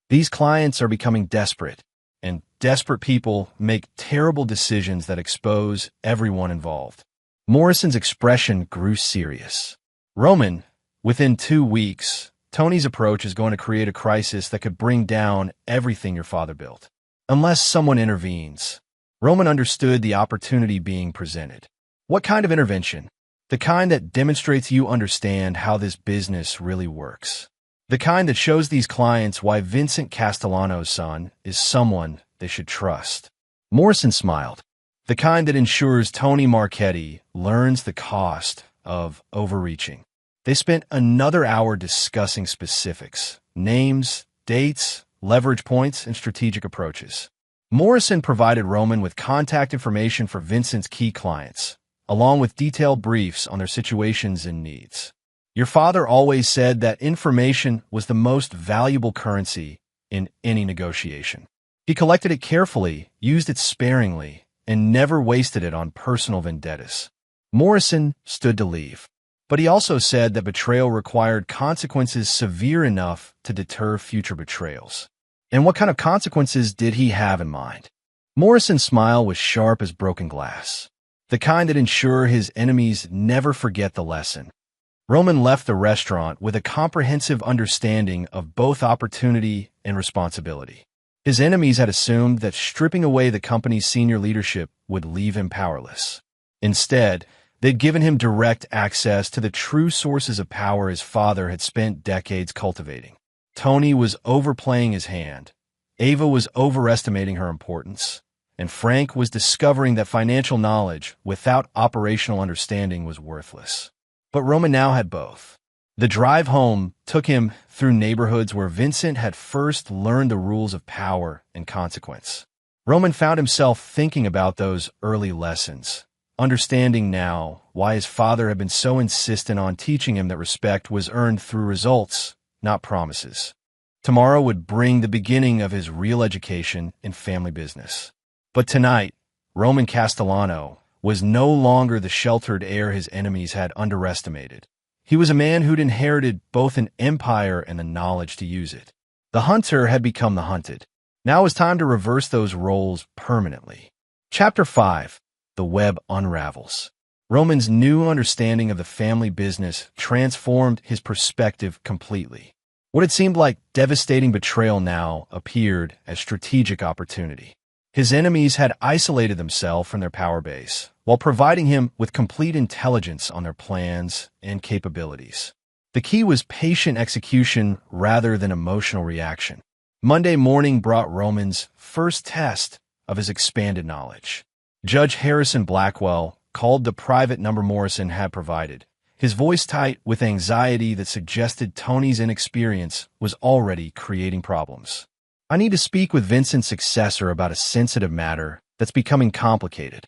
These clients are becoming desperate. And desperate people make terrible decisions that expose everyone involved. Morrison's expression grew serious. "Roman, within 2 weeks, Tony's approach is going to create a crisis that could bring down everything your father built. Unless someone intervenes." Roman understood the opportunity being presented. "What kind of intervention?" "The kind that demonstrates you understand how this business really works. The kind that shows these clients why Vincent Castellano's son is someone they should trust." Morrison smiled. the kind that ensures Tony Marchetti learns the cost of overreaching. They spent another hour discussing specifics, names, dates, leverage points, and strategic approaches. Morrison provided Roman with contact information for Vincent's key clients, along with detailed briefs on their situations and needs. Your father always said that information was the most valuable currency in any negotiation. He collected it carefully, used it sparingly, and never wasted it on personal vendettas. Morrison stood to leave, but he also said that betrayal required consequences severe enough to deter future betrayals. And what kind of consequences did he have in mind? Morrison's smile was sharp as broken glass, the kind that ensure his enemies never forget the lesson. Roman left the restaurant with a comprehensive understanding of both opportunity and responsibility. His enemies had assumed that stripping away the company's senior leadership would leave him powerless. Instead, they'd given him direct access to the true sources of power his father had spent decades cultivating. Tony was overplaying his hand, Ava was overestimating her importance, and Frank was discovering that financial knowledge without operational understanding was worthless. But Roman now had both. The drive home took him through neighborhoods where Vincent had first learned the rules of power and consequence. Roman found himself thinking about those early lessons, understanding now why his father had been so insistent on teaching him that respect was earned through results, not promises. Tomorrow would bring the beginning of his real education in family business. But tonight, Roman Castellano was no longer the sheltered heir his enemies had underestimated. He was a man who'd inherited both an empire and the knowledge to use it. The hunter had become the hunted. Now it was time to reverse those roles permanently. Chapter 5. The Web Unravels. Roman's new understanding of the family business transformed his perspective completely. What had seemed like devastating betrayal now appeared as strategic opportunity. His enemies had isolated themselves from their power base, while providing him with complete intelligence on their plans and capabilities. The key was patient execution rather than emotional reaction. Monday morning brought Roman's first test of his expanded knowledge. Judge Harrison Blackwell called the private number Morrison had provided, his voice tight with anxiety that suggested Tony's inexperience was already creating problems. "I need to speak with Vincent's successor about a sensitive matter that's becoming complicated.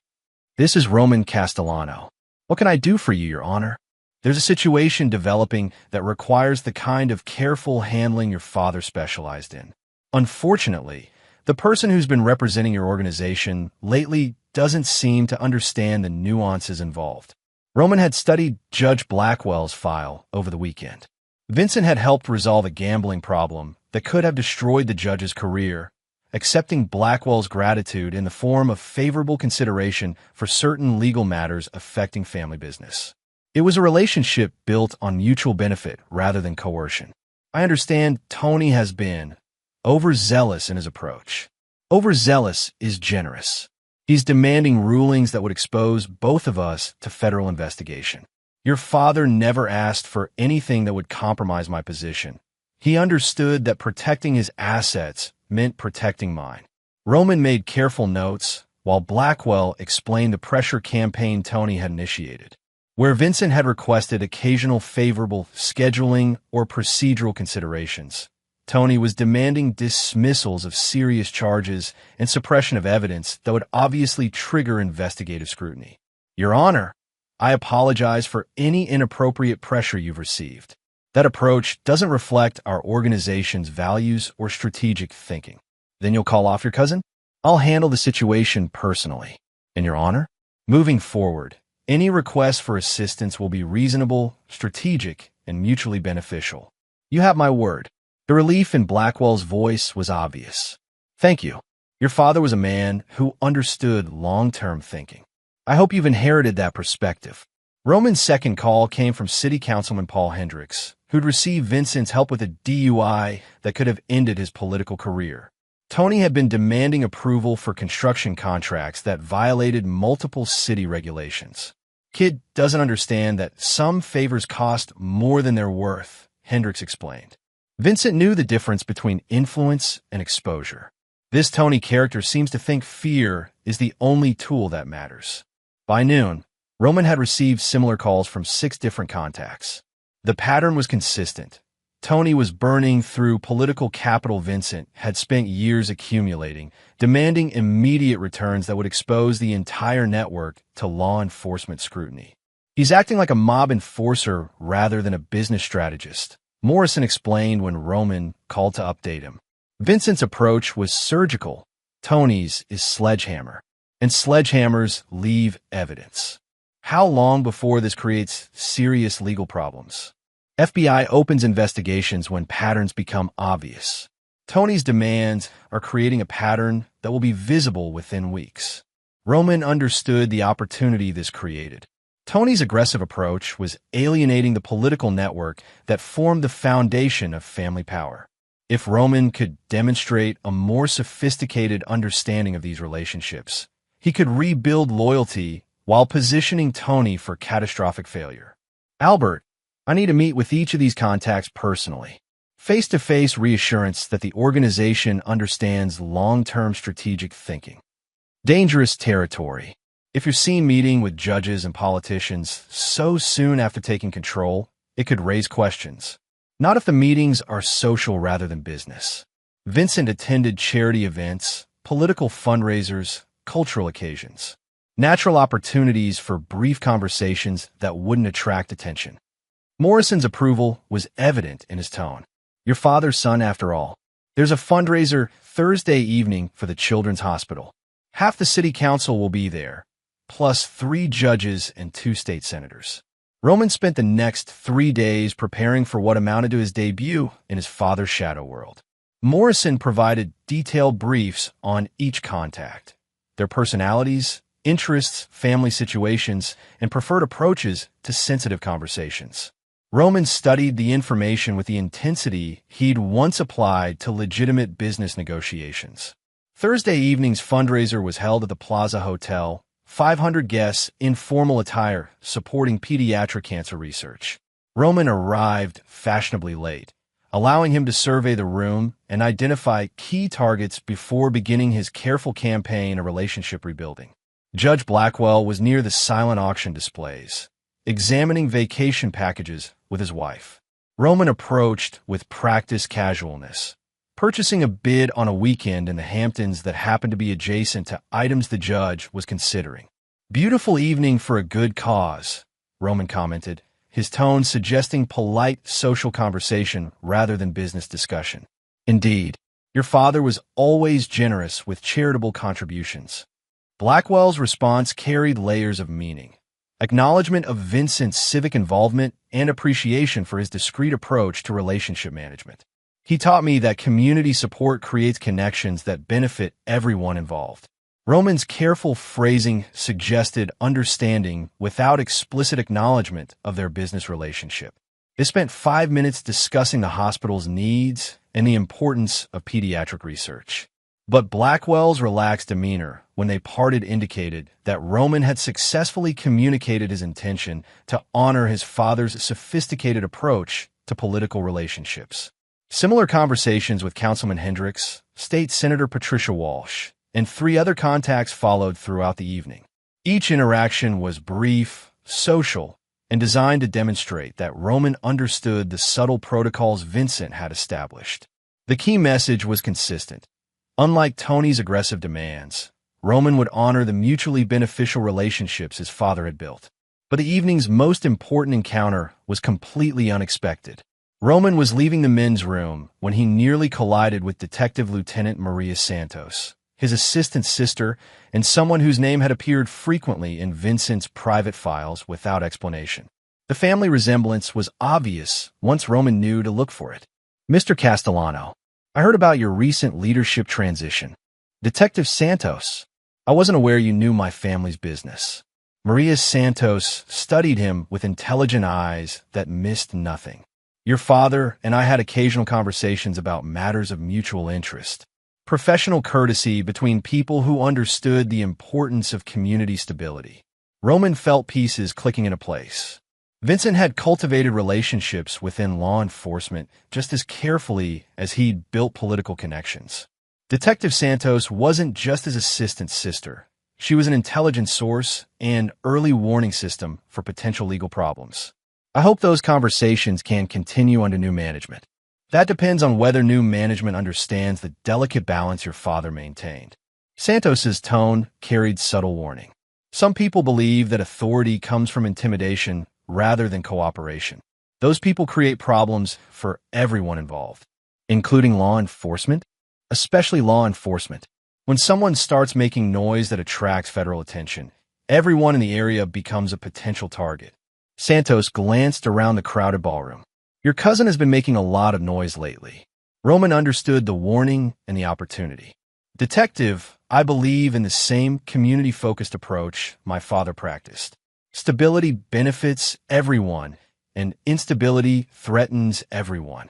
This is Roman Castellano. What can I do for you, Your Honor? There's a situation developing that requires the kind of careful handling your father specialized in. Unfortunately, the person who's been representing your organization lately doesn't seem to understand the nuances involved." Roman had studied Judge Blackwell's file over the weekend. Vincent had helped resolve a gambling problem that could have destroyed the judge's career, accepting Blackwell's gratitude in the form of favorable consideration for certain legal matters affecting family business. It was a relationship built on mutual benefit rather than coercion. I understand Tony has been overzealous in his approach. Overzealous is generous. He's demanding rulings that would expose both of us to federal investigation. Your father never asked for anything that would compromise my position. He understood that protecting his assets meant protecting mine. Roman made careful notes, while Blackwell explained the pressure campaign Tony had initiated. Where Vincent had requested occasional favorable scheduling or procedural considerations, Tony was demanding dismissals of serious charges and suppression of evidence that would obviously trigger investigative scrutiny. Your Honor, I apologize for any inappropriate pressure you've received. That approach doesn't reflect our organization's values or strategic thinking. Then you'll call off your cousin? I'll handle the situation personally. And Your Honor, moving forward, any request for assistance will be reasonable, strategic, and mutually beneficial. You have my word. The relief in Blackwell's voice was obvious. Thank you. Your father was a man who understood long-term thinking. I hope you've inherited that perspective. Roman's second call came from City Councilman Paul Hendricks, who'd received Vincent's help with a DUI that could have ended his political career. Tony had been demanding approval for construction contracts that violated multiple city regulations. Kid doesn't understand that some favors cost more than they're worth, Hendricks explained. Vincent knew the difference between influence and exposure. This Tony character seems to think fear is the only tool that matters. By noon, Roman had received similar calls from 6 different contacts. The pattern was consistent. Tony was burning through political capital Vincent had spent years accumulating, demanding immediate returns that would expose the entire network to law enforcement scrutiny. He's acting like a mob enforcer rather than a business strategist, Morrison explained when Roman called to update him. Vincent's approach was surgical. Tony's is sledgehammer. And sledgehammers leave evidence. How long before this creates serious legal problems? FBI opens investigations when patterns become obvious. Tony's demands are creating a pattern that will be visible within weeks. Roman understood the opportunity this created. Tony's aggressive approach was alienating the political network that formed the foundation of family power. If Roman could demonstrate a more sophisticated understanding of these relationships, he could rebuild loyalty while positioning Tony for catastrophic failure. Albert, I need to meet with each of these contacts personally. Face-to-face reassurance that the organization understands long-term strategic thinking. Dangerous territory. If you're seen meeting with judges and politicians so soon after taking control, it could raise questions. Not if the meetings are social rather than business. Vincent attended charity events, political fundraisers, cultural occasions. Natural opportunities for brief conversations that wouldn't attract attention. Morrison's approval was evident in his tone. Your father's son, after all. There's a fundraiser Thursday evening for the Children's Hospital. Half the city council will be there, plus 3 judges and 2 state senators. Roman spent the next 3 days preparing for what amounted to his debut in his father's shadow world. Morrison provided detailed briefs on each contact, their personalities, interests, family situations, and preferred approaches to sensitive conversations. Roman studied the information with the intensity he'd once applied to legitimate business negotiations. Thursday evening's fundraiser was held at the Plaza Hotel, 500 guests, informal attire, supporting pediatric cancer research. Roman arrived fashionably late, allowing him to survey the room and identify key targets before beginning his careful campaign of relationship rebuilding. Judge Blackwell was near the silent auction displays, examining vacation packages with his wife. Roman approached with practiced casualness, purchasing a bid on a weekend in the Hamptons that happened to be adjacent to items the judge was considering. Beautiful evening for a good cause, Roman commented, his tone suggesting polite social conversation rather than business discussion. Indeed, your father was always generous with charitable contributions. Blackwell's response carried layers of meaning. Acknowledgement of Vincent's civic involvement and appreciation for his discreet approach to relationship management. He taught me that community support creates connections that benefit everyone involved. Roman's careful phrasing suggested understanding without explicit acknowledgement of their business relationship. They spent 5 minutes discussing the hospital's needs and the importance of pediatric research. But Blackwell's relaxed demeanor when they parted indicated that Roman had successfully communicated his intention to honor his father's sophisticated approach to political relationships. Similar conversations with Councilman Hendricks, State Senator Patricia Walsh, and 3 other contacts followed throughout the evening. Each interaction was brief, social, and designed to demonstrate that Roman understood the subtle protocols Vincent had established. The key message was consistent. Unlike Tony's aggressive demands, Roman would honor the mutually beneficial relationships his father had built. But the evening's most important encounter was completely unexpected. Roman was leaving the men's room when he nearly collided with Detective Lieutenant Maria Santos, his assistant sister, and someone whose name had appeared frequently in Vincent's private files without explanation. The family resemblance was obvious once Roman knew to look for it. Mr. Castellano, I heard about your recent leadership transition. Detective Santos, I wasn't aware you knew my family's business. Maria Santos studied him with intelligent eyes that missed nothing. Your father and I had occasional conversations about matters of mutual interest. Professional courtesy between people who understood the importance of community stability. Roman felt pieces clicking into place. Vincent had cultivated relationships within law enforcement just as carefully as he'd built political connections. Detective Santos wasn't just his assistant sister. She was an intelligence source and early warning system for potential legal problems. I hope those conversations can continue under new management. That depends on whether new management understands the delicate balance your father maintained. Santos's tone carried subtle warning. Some people believe that authority comes from intimidation rather than cooperation. Those people create problems for everyone involved, including law enforcement, especially law enforcement. When someone starts making noise that attracts federal attention, everyone in the area becomes a potential target. Santos glanced around the crowded ballroom. Your cousin has been making a lot of noise lately. Roman understood the warning and the opportunity. Detective, I believe in the same community-focused approach my father practiced. Stability benefits everyone, and instability threatens everyone.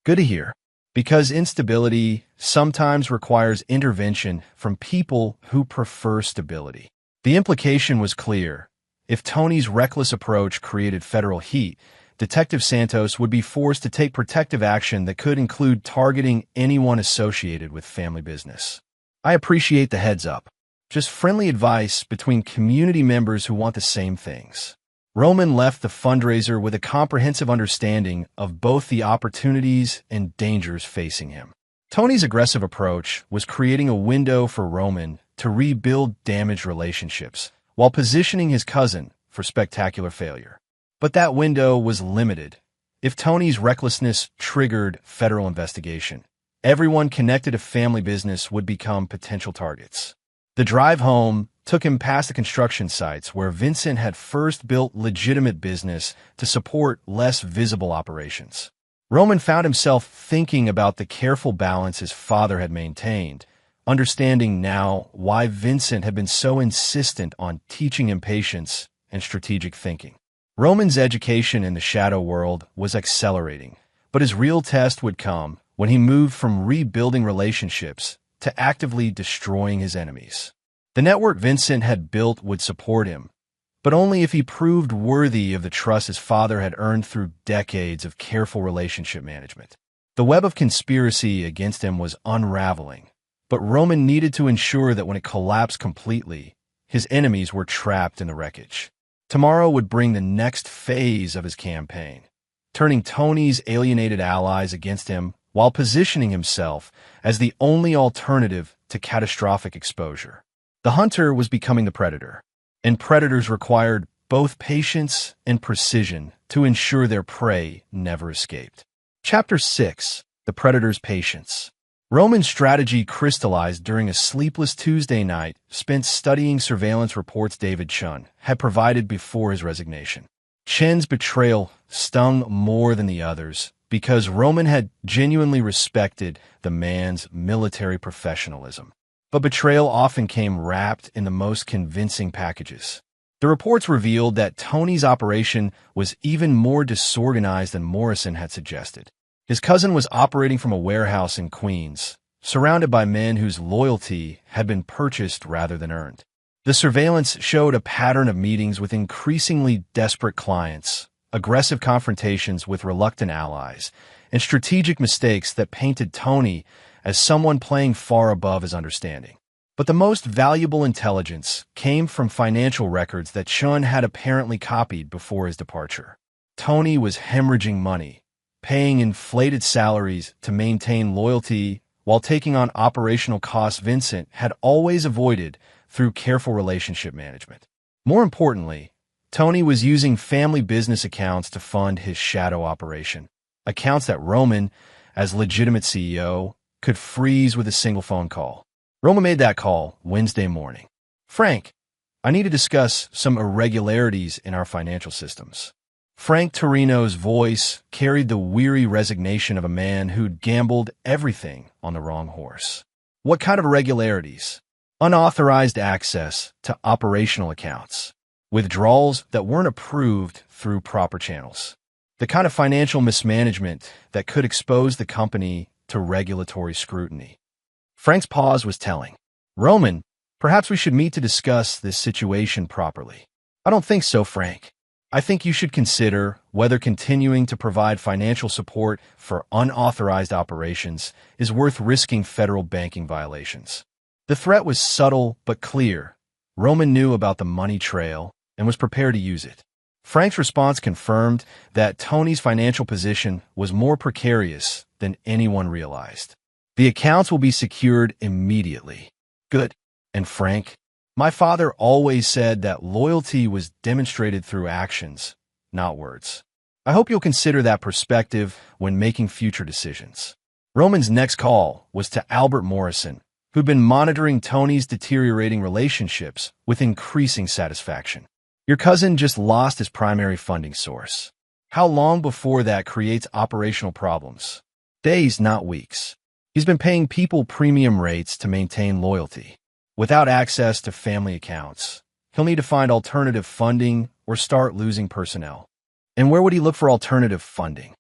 Good to hear. Because instability sometimes requires intervention from people who prefer stability. The implication was clear. If Tony's reckless approach created federal heat, Detective Santos would be forced to take protective action that could include targeting anyone associated with family business. I appreciate the heads up. Just friendly advice between community members who want the same things. Roman left the fundraiser with a comprehensive understanding of both the opportunities and dangers facing him. Tony's aggressive approach was creating a window for Roman to rebuild damaged relationships, while positioning his cousin for spectacular failure. But that window was limited. If Tony's recklessness triggered federal investigation, everyone connected to family business would become potential targets. The drive home took him past the construction sites where Vincent had first built legitimate business to support less visible operations. Roman found himself thinking about the careful balance his father had maintained, understanding now why Vincent had been so insistent on teaching him patience and strategic thinking. Roman's education in the shadow world was accelerating, but his real test would come when he moved from rebuilding relationships to actively destroying his enemies. The network Vincent had built would support him, but only if he proved worthy of the trust his father had earned through decades of careful relationship management. The web of conspiracy against him was unraveling, but Roman needed to ensure that when it collapsed completely, his enemies were trapped in the wreckage. Tomorrow would bring the next phase of his campaign, turning Tony's alienated allies against him while positioning himself as the only alternative to catastrophic exposure. The hunter was becoming the predator, and predators required both patience and precision to ensure their prey never escaped. Chapter 6. The Predator's Patience. Roman's strategy crystallized during a sleepless Tuesday night spent studying surveillance reports David Chun had provided before his resignation. Chen's betrayal stung more than the others because Roman had genuinely respected the man's military professionalism. But betrayal often came wrapped in the most convincing packages. The reports revealed that Tony's operation was even more disorganized than Morrison had suggested. His cousin was operating from a warehouse in Queens, surrounded by men whose loyalty had been purchased rather than earned. The surveillance showed a pattern of meetings with increasingly desperate clients, aggressive confrontations with reluctant allies, and strategic mistakes that painted Tony as someone playing far above his understanding. But the most valuable intelligence came from financial records that Chun had apparently copied before his departure. Tony was hemorrhaging money, paying inflated salaries to maintain loyalty while taking on operational costs Vincent had always avoided through careful relationship management. More importantly, Tony was using family business accounts to fund his shadow operation, accounts that Roman, as legitimate CEO, could freeze with a single phone call. Roman made that call Wednesday morning. Frank, I need to discuss some irregularities in our financial systems. Frank Torino's voice carried the weary resignation of a man who'd gambled everything on the wrong horse. What kind of irregularities? Unauthorized access to operational accounts, withdrawals that weren't approved through proper channels, the kind of financial mismanagement that could expose the company to regulatory scrutiny. Frank's pause was telling. Roman, perhaps we should meet to discuss this situation properly. I don't think so, Frank. I think you should consider whether continuing to provide financial support for unauthorized operations is worth risking federal banking violations. The threat was subtle but clear. Roman knew about the money trail and was prepared to use it. Frank's response confirmed that Tony's financial position was more precarious than anyone realized. The accounts will be secured immediately. Good. And Frank? My father always said that loyalty was demonstrated through actions, not words. I hope you'll consider that perspective when making future decisions. Roman's next call was to Albert Morrison, who'd been monitoring Tony's deteriorating relationships with increasing satisfaction. Your cousin just lost his primary funding source. How long before that creates operational problems? Days, not weeks. He's been paying people premium rates to maintain loyalty. Without access to family accounts, he'll need to find alternative funding or start losing personnel. And where would he look for alternative funding?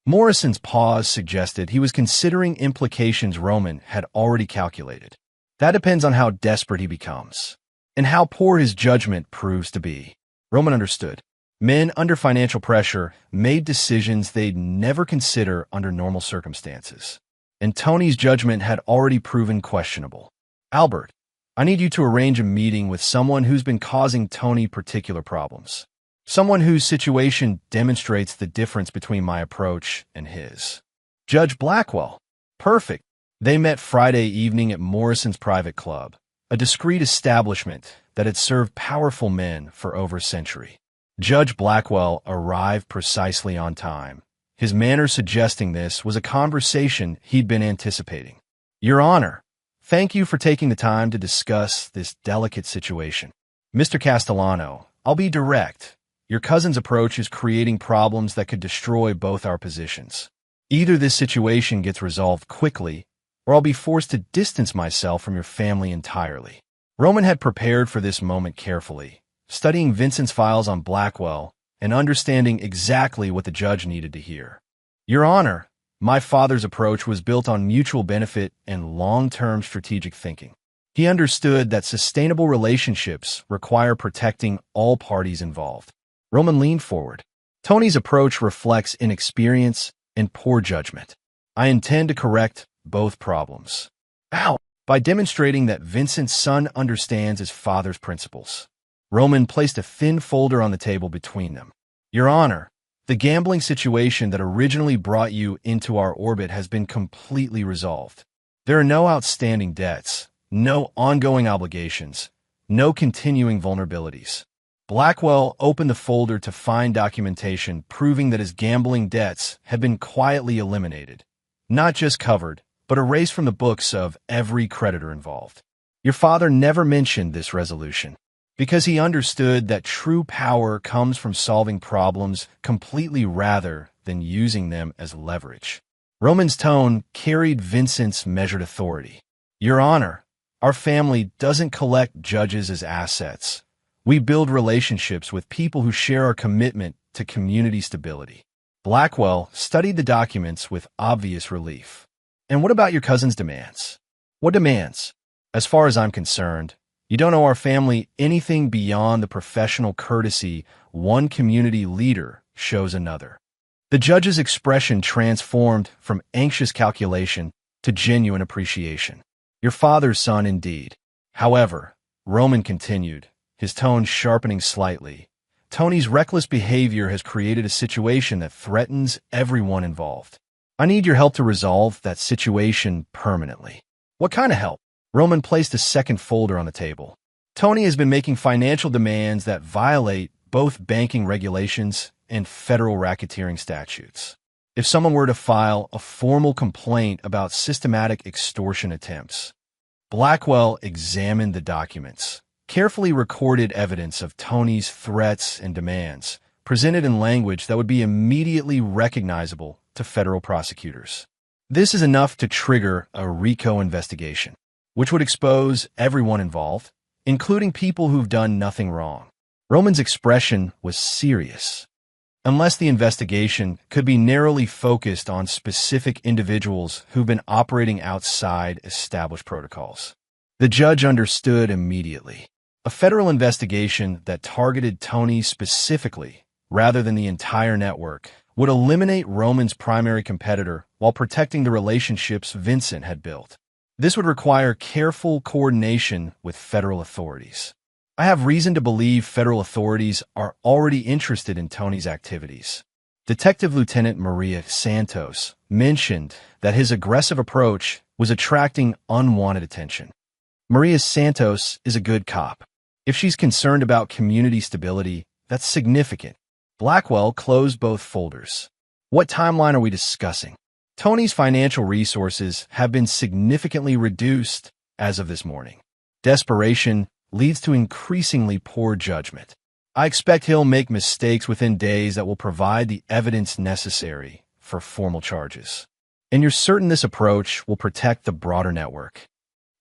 Morrison's pause suggested he was considering implications Roman had already calculated. That depends on how desperate he becomes, and how poor his judgment proves to be. Roman understood. Men under financial pressure made decisions they'd never consider under normal circumstances. And Tony's judgment had already proven questionable. Albert, I need you to arrange a meeting with someone who's been causing Tony particular problems. Someone whose situation demonstrates the difference between my approach and his. Judge Blackwell. Perfect. They met Friday evening at Morrison's private club, a discreet establishment that had served powerful men for over a century. Judge Blackwell arrived precisely on time, his manner suggesting this was a conversation he'd been anticipating. Your Honor, thank you for taking the time to discuss this delicate situation. Mr. Castellano, I'll be direct. Your cousin's approach is creating problems that could destroy both our positions. Either this situation gets resolved quickly, or I'll be forced to distance myself from your family entirely. Roman had prepared for this moment carefully, studying Vincent's files on Blackwell and understanding exactly what the judge needed to hear. Your Honor, my father's approach was built on mutual benefit and long-term strategic thinking. He understood that sustainable relationships require protecting all parties involved. Roman leaned forward. Tony's approach reflects inexperience and poor judgment. I intend to correct both problems. How? By demonstrating that Vincent's son understands his father's principles. Roman placed a thin folder on the table between them. Your Honor, the gambling situation that originally brought you into our orbit has been completely resolved. There are no outstanding debts, no ongoing obligations, no continuing vulnerabilities. Blackwell opened the folder to find documentation proving that his gambling debts had been quietly eliminated, not just covered, but erased from the books of every creditor involved. Your father never mentioned this resolution, because he understood that true power comes from solving problems completely rather than using them as leverage. Roman's tone carried Vincent's measured authority. Your Honor, our family doesn't collect judges as assets. We build relationships with people who share our commitment to community stability. Blackwell studied the documents with obvious relief. And what about your cousin's demands? What demands? As far as I'm concerned, you don't owe our family anything beyond the professional courtesy one community leader shows another. The judge's expression transformed from anxious calculation to genuine appreciation. Your father's son indeed. However, Roman continued, his tone sharpening slightly. Tony's reckless behavior has created a situation that threatens everyone involved. I need your help to resolve that situation permanently. What kind of help? Roman placed a second folder on the table. Tony has been making financial demands that violate both banking regulations and federal racketeering statutes. If someone were to file a formal complaint about systematic extortion attempts, Blackwell examined the documents, carefully recorded evidence of Tony's threats and demands, presented in language that would be immediately recognizable to federal prosecutors. This is enough to trigger a RICO investigation, which would expose everyone involved, including people who've done nothing wrong. Roman's expression was serious. Unless the investigation could be narrowly focused on specific individuals who've been operating outside established protocols. The judge understood immediately. A federal investigation that targeted Tony specifically rather than the entire network, would eliminate Roman's primary competitor while protecting the relationships Vincent had built. This would require careful coordination with federal authorities. I have reason to believe federal authorities are already interested in Tony's activities. Detective Lieutenant Maria Santos mentioned that his aggressive approach was attracting unwanted attention. Maria Santos is a good cop. If she's concerned about community stability, that's significant. Blackwell closed both folders. What timeline are we discussing? Tony's financial resources have been significantly reduced as of this morning. Desperation leads to increasingly poor judgment. I expect he'll make mistakes within days that will provide the evidence necessary for formal charges. And you're certain this approach will protect the broader network?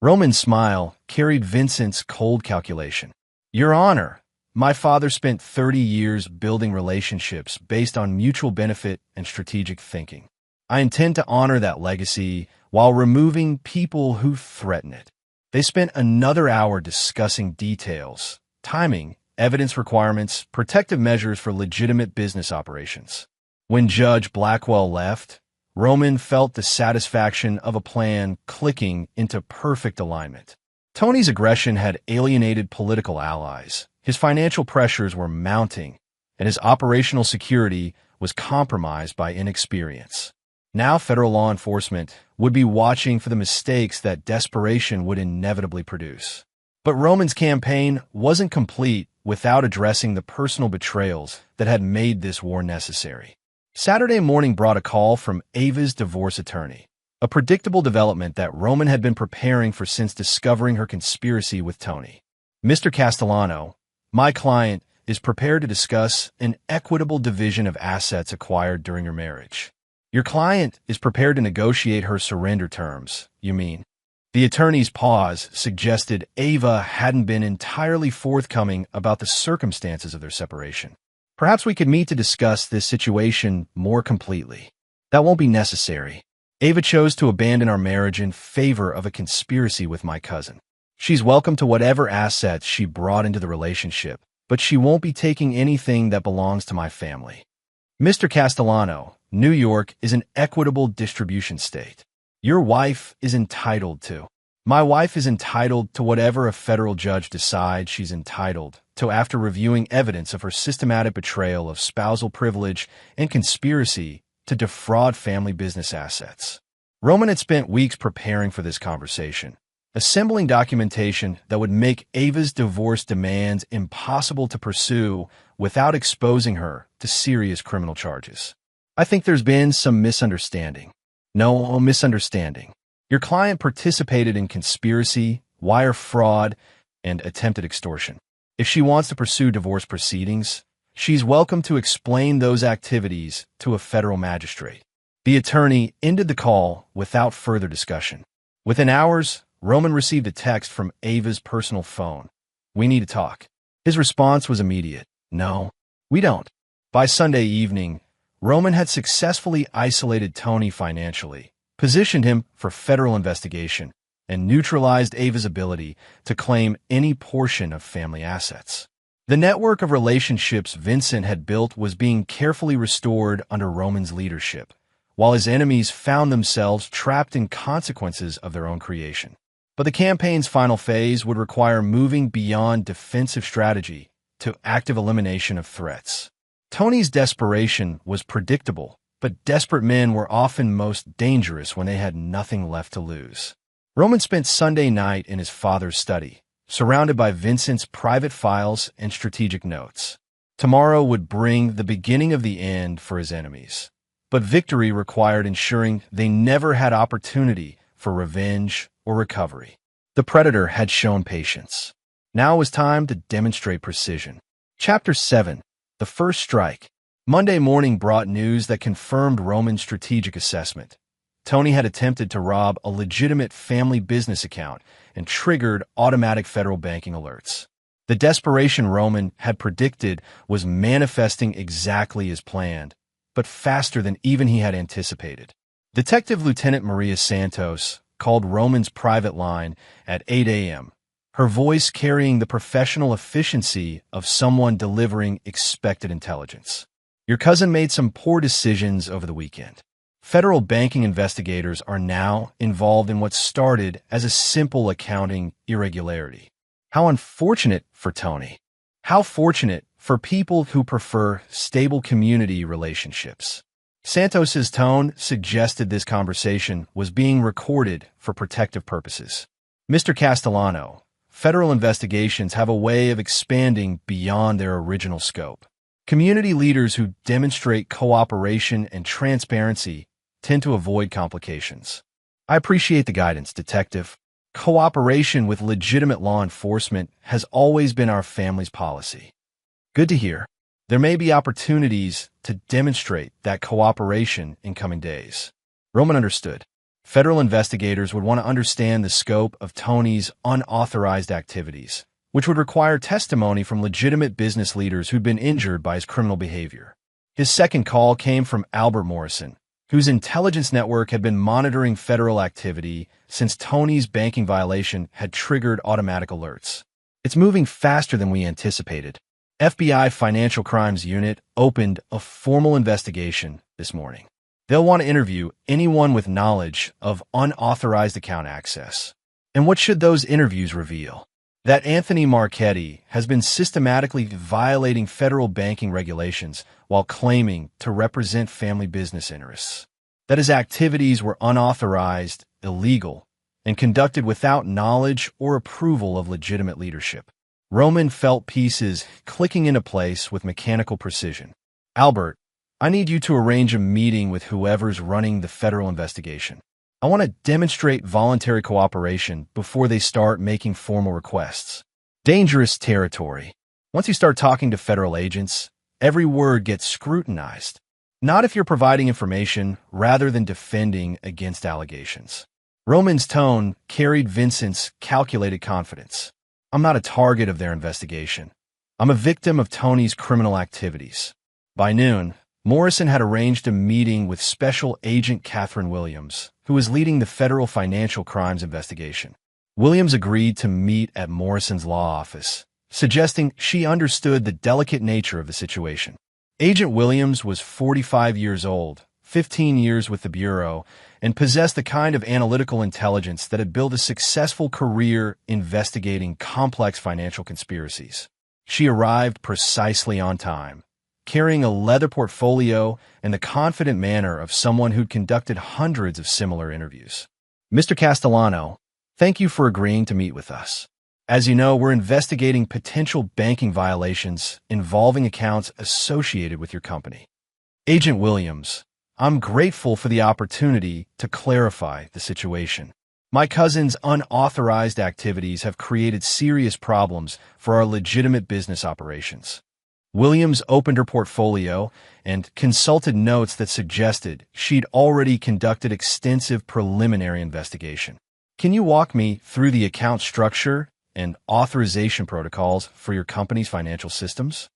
Roman's smile carried Vincent's cold calculation. Your Honor, my father spent 30 years building relationships based on mutual benefit and strategic thinking. I intend to honor that legacy while removing people who threaten it. They spent another hour discussing details, timing, evidence requirements, protective measures for legitimate business operations. When Judge Blackwell left, Roman felt the satisfaction of a plan clicking into perfect alignment. Tony's aggression had alienated political allies, his financial pressures were mounting, and his operational security was compromised by inexperience. Now federal law enforcement would be watching for the mistakes that desperation would inevitably produce. But Roman's campaign wasn't complete without addressing the personal betrayals that had made this war necessary. Saturday morning brought a call from Ava's divorce attorney, a predictable development that Roman had been preparing for since discovering her conspiracy with Tony. Mr. Castellano, my client, is prepared to discuss an equitable division of assets acquired during your marriage. Your client is prepared to negotiate her surrender terms, you mean? The attorney's pause suggested Ava hadn't been entirely forthcoming about the circumstances of their separation. Perhaps we could meet to discuss this situation more completely. That won't be necessary. Ava chose to abandon our marriage in favor of a conspiracy with my cousin. She's welcome to whatever assets she brought into the relationship, but she won't be taking anything that belongs to my family. Mr. Castellano, New York is an equitable distribution state. Your wife is entitled to. My wife is entitled to whatever a federal judge decides she's entitled to after reviewing evidence of her systematic betrayal of spousal privilege and conspiracy to defraud family business assets. Roman had spent weeks preparing for this conversation, assembling documentation that would make Ava's divorce demands impossible to pursue without exposing her to serious criminal charges. I think there's been some misunderstanding. No misunderstanding. Your client participated in conspiracy, wire fraud, and attempted extortion. If she wants to pursue divorce proceedings, she's welcome to explain those activities to a federal magistrate. The attorney ended the call without further discussion. Within hours, Roman received a text from Ava's personal phone. We need to talk. His response was immediate. No, we don't. By Sunday evening, Roman had successfully isolated Tony financially, positioned him for federal investigation, and neutralized Ava's ability to claim any portion of family assets. The network of relationships Vincent had built was being carefully restored under Roman's leadership, while his enemies found themselves trapped in consequences of their own creation. But the campaign's final phase would require moving beyond defensive strategy to active elimination of threats. Tony's desperation was predictable, but desperate men were often most dangerous when they had nothing left to lose. Roman spent Sunday night in his father's study, surrounded by Vincent's private files and strategic notes. Tomorrow would bring the beginning of the end for his enemies, but victory required ensuring they never had opportunity for revenge or recovery. The predator had shown patience. Now it was time to demonstrate precision. Chapter 7. The First Strike. Monday morning brought news that confirmed Roman's strategic assessment. Tony had attempted to rob a legitimate family business account and triggered automatic federal banking alerts. The desperation Roman had predicted was manifesting exactly as planned, but faster than even he had anticipated. Detective Lieutenant Maria Santos called Roman's private line at 8 a.m., her voice carrying the professional efficiency of someone delivering expected intelligence. Your cousin made some poor decisions over the weekend. Federal banking investigators are now involved in what started as a simple accounting irregularity. How unfortunate for Tony. How fortunate for people who prefer stable community relationships. Santos's tone suggested this conversation was being recorded for protective purposes. Mr. Castellano, federal investigations have a way of expanding beyond their original scope. Community leaders who demonstrate cooperation and transparency tend to avoid complications. I appreciate the guidance, Detective. Cooperation with legitimate law enforcement has always been our family's policy. Good to hear. There may be opportunities to demonstrate that cooperation in coming days. Roman understood. Federal investigators would want to understand the scope of Tony's unauthorized activities, which would require testimony from legitimate business leaders who'd been injured by his criminal behavior. His second call came from Albert Morrison, whose intelligence network had been monitoring federal activity since Tony's banking violation had triggered automatic alerts. It's moving faster than we anticipated. FBI Financial Crimes Unit opened a formal investigation this morning. They'll want to interview anyone with knowledge of unauthorized account access. And what should those interviews reveal? That Anthony Marchetti has been systematically violating federal banking regulations while claiming to represent family business interests. That his activities were unauthorized, illegal, and conducted without knowledge or approval of legitimate leadership. Roman felt pieces clicking into place with mechanical precision. Albert, I need you to arrange a meeting with whoever's running the federal investigation. I want to demonstrate voluntary cooperation before they start making formal requests. Dangerous territory. Once you start talking to federal agents, every word gets scrutinized. Not if you're providing information rather than defending against allegations. Roman's tone carried Vincent's calculated confidence. I'm not a target of their investigation. I'm a victim of Tony's criminal activities. By noon, Morrison had arranged a meeting with Special Agent Catherine Williams, who was leading the federal financial crimes investigation. Williams agreed to meet at Morrison's law office, suggesting she understood the delicate nature of the situation. Agent Williams was 45 years old, 15 years with the Bureau, and possessed the kind of analytical intelligence that had built a successful career investigating complex financial conspiracies. She arrived precisely on time, carrying a leather portfolio and the confident manner of someone who'd conducted hundreds of similar interviews. Mr. Castellano, thank you for agreeing to meet with us. As you know, we're investigating potential banking violations involving accounts associated with your company. Agent Williams, I'm grateful for the opportunity to clarify the situation. My cousin's unauthorized activities have created serious problems for our legitimate business operations. Williams opened her portfolio and consulted notes that suggested she'd already conducted extensive preliminary investigation. Can you walk me through the account structure and authorization protocols for your company's financial systems?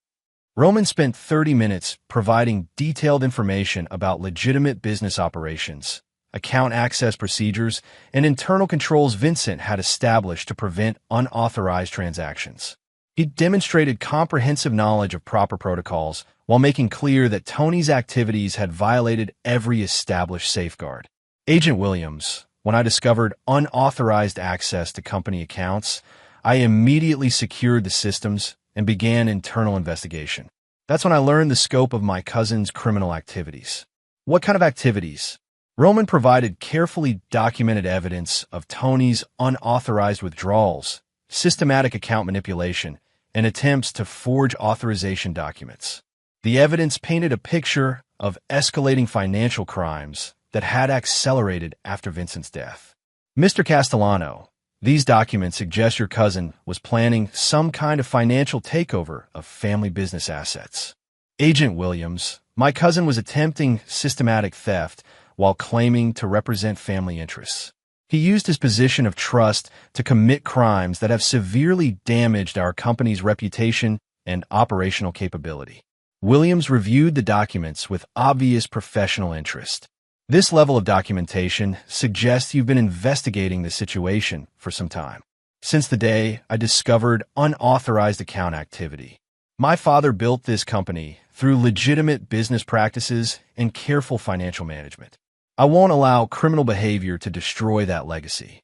Roman spent 30 minutes providing detailed information about legitimate business operations, account access procedures, and internal controls Vincent had established to prevent unauthorized transactions. He demonstrated comprehensive knowledge of proper protocols while making clear that Tony's activities had violated every established safeguard. Agent Williams, when I discovered unauthorized access to company accounts, I immediately secured the systems and began internal investigation. That's when I learned the scope of my cousin's criminal activities. What kind of activities? Roman provided carefully documented evidence of Tony's unauthorized withdrawals, systematic account manipulation, and attempts to forge authorization documents. The evidence painted a picture of escalating financial crimes that had accelerated after Vincent's death. Mr. Castellano, these documents suggest your cousin was planning some kind of financial takeover of family business assets. Agent Williams, my cousin was attempting systematic theft while claiming to represent family interests. He used his position of trust to commit crimes that have severely damaged our company's reputation and operational capability. Williams reviewed the documents with obvious professional interest. This level of documentation suggests you've been investigating the situation for some time. since the day I discovered unauthorized account activity. My father built this company through legitimate business practices and careful financial management. I won't allow criminal behavior to destroy that legacy.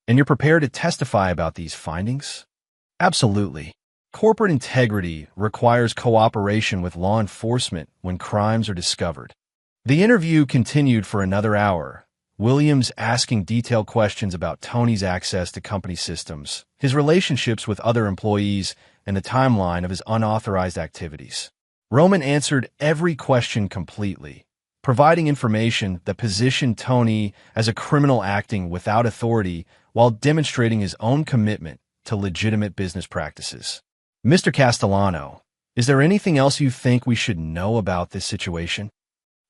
And you're prepared to testify about these findings? Absolutely. Corporate integrity requires cooperation with law enforcement when crimes are discovered. The interview continued for another hour, Williams asking detailed questions about Tony's access to company systems, his relationships with other employees, and the timeline of his unauthorized activities. Roman answered every question completely, providing information that positioned Tony as a criminal acting without authority while demonstrating his own commitment to legitimate business practices. Mr. Castellano, is there anything else you think we should know about this situation?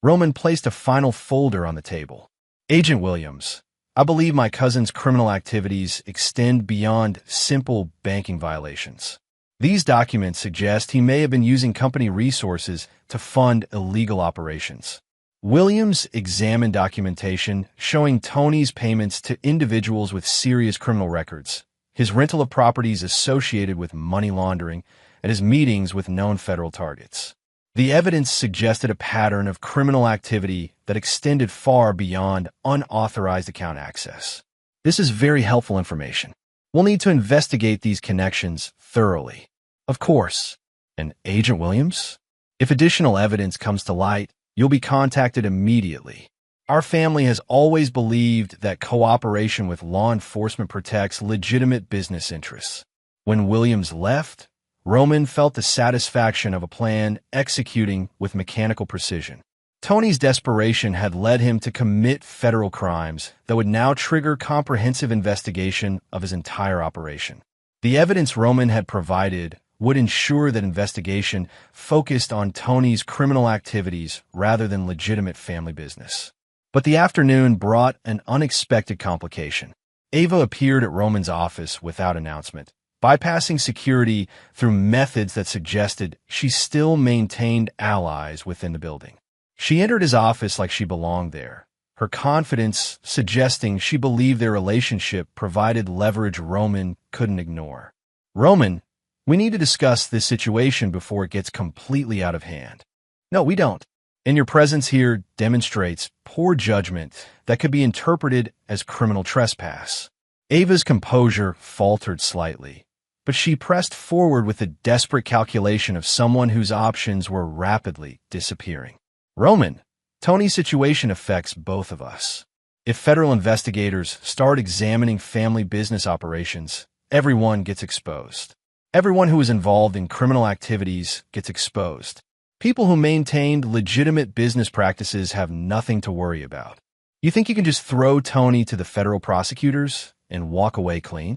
Roman placed a final folder on the table. Agent Williams, I believe my cousin's criminal activities extend beyond simple banking violations. These documents suggest he may have been using company resources to fund illegal operations. Williams examined documentation showing Tony's payments to individuals with serious criminal records, his rental of properties associated with money laundering, and his meetings with known federal targets. The evidence suggested a pattern of criminal activity that extended far beyond unauthorized account access. This is very helpful information. We'll need to investigate these connections thoroughly. Of course. And Agent Williams? If additional evidence comes to light, you'll be contacted immediately. Our family has always believed that cooperation with law enforcement protects legitimate business interests. When Williams left, Roman felt the satisfaction of a plan executing with mechanical precision. Tony's desperation had led him to commit federal crimes that would now trigger comprehensive investigation of his entire operation. The evidence Roman had provided would ensure that investigation focused on Tony's criminal activities rather than legitimate family business. But the afternoon brought an unexpected complication. Ava appeared at Roman's office without announcement, bypassing security through methods that suggested she still maintained allies within the building. She entered his office like she belonged there, her confidence suggesting she believed their relationship provided leverage Roman couldn't ignore. Roman, we need to discuss this situation before it gets completely out of hand. No, we don't. And your presence here demonstrates poor judgment that could be interpreted as criminal trespass. Ava's composure faltered slightly, but she pressed forward with the desperate calculation of someone whose options were rapidly disappearing. Roman, Tony's situation affects both of us. If federal investigators start examining family business operations, everyone gets exposed. Everyone who is involved in criminal activities gets exposed. People who maintained legitimate business practices have nothing to worry about. You think you can just throw Tony to the federal prosecutors and walk away clean?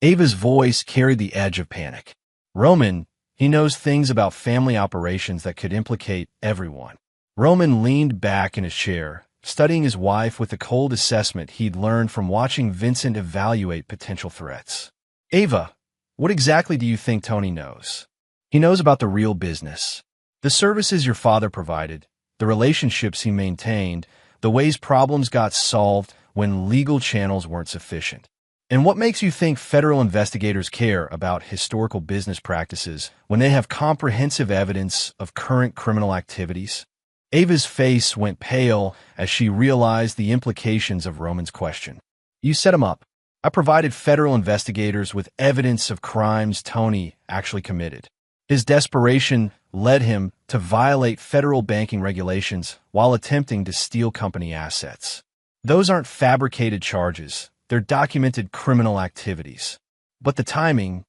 Ava's voice carried the edge of panic. Roman, he knows things about family operations that could implicate everyone. Roman leaned back in his chair, studying his wife with the cold assessment he'd learned from watching Vincent evaluate potential threats. Ava, what exactly do you think Tony knows? He knows about the real business. The services your father provided, the relationships he maintained, the ways problems got solved when legal channels weren't sufficient. And what makes you think federal investigators care about historical business practices when they have comprehensive evidence of current criminal activities? Ava's face went pale as she realized the implications of Roman's question. You set him up. I provided federal investigators with evidence of crimes Tony actually committed. His desperation led him to violate federal banking regulations while attempting to steal company assets. Those aren't fabricated charges. They're documented criminal activities. But the timing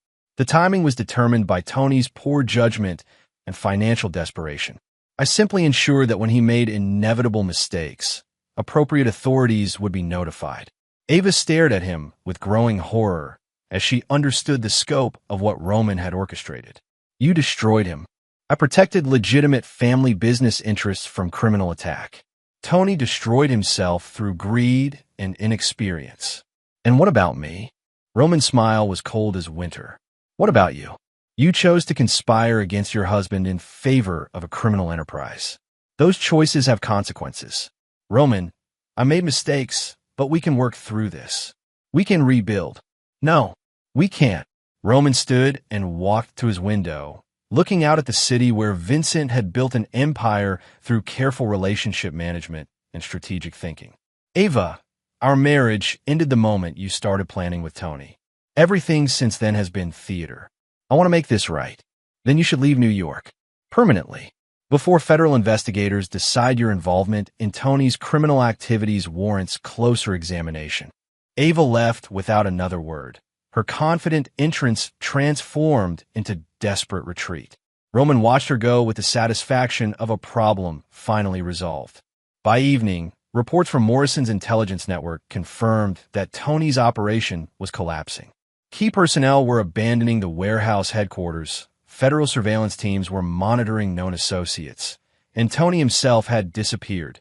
was determined by Tony's poor judgment and financial desperation. I simply ensured that when he made inevitable mistakes, appropriate authorities would be notified. Ava stared at him with growing horror as she understood the scope of what Roman had orchestrated. You destroyed him. I protected legitimate family business interests from criminal attack. Tony destroyed himself through greed and inexperience. And what about me? Roman's smile was cold as winter. What about you? You chose to conspire against your husband in favor of a criminal enterprise. Those choices have consequences. Roman, I made mistakes, but we can work through this. We can rebuild. No, We can't. Roman stood and walked to his window, looking out at the city where Vincent had built an empire through careful relationship management and strategic thinking. Ava, our marriage ended the moment you started planning with Tony. Everything since then has been theater. I want to make this right. Then you should leave New York. Permanently. Before federal investigators decide your involvement in Tony's criminal activities warrants closer examination. Ava left without another word. Her confident entrance transformed into desperate retreat. Roman watched her go with the satisfaction of a problem finally resolved. By evening, reports from Morrison's intelligence network confirmed that Tony's operation was collapsing. Key personnel were abandoning the warehouse headquarters, federal surveillance teams were monitoring known associates, and Tony himself had disappeared,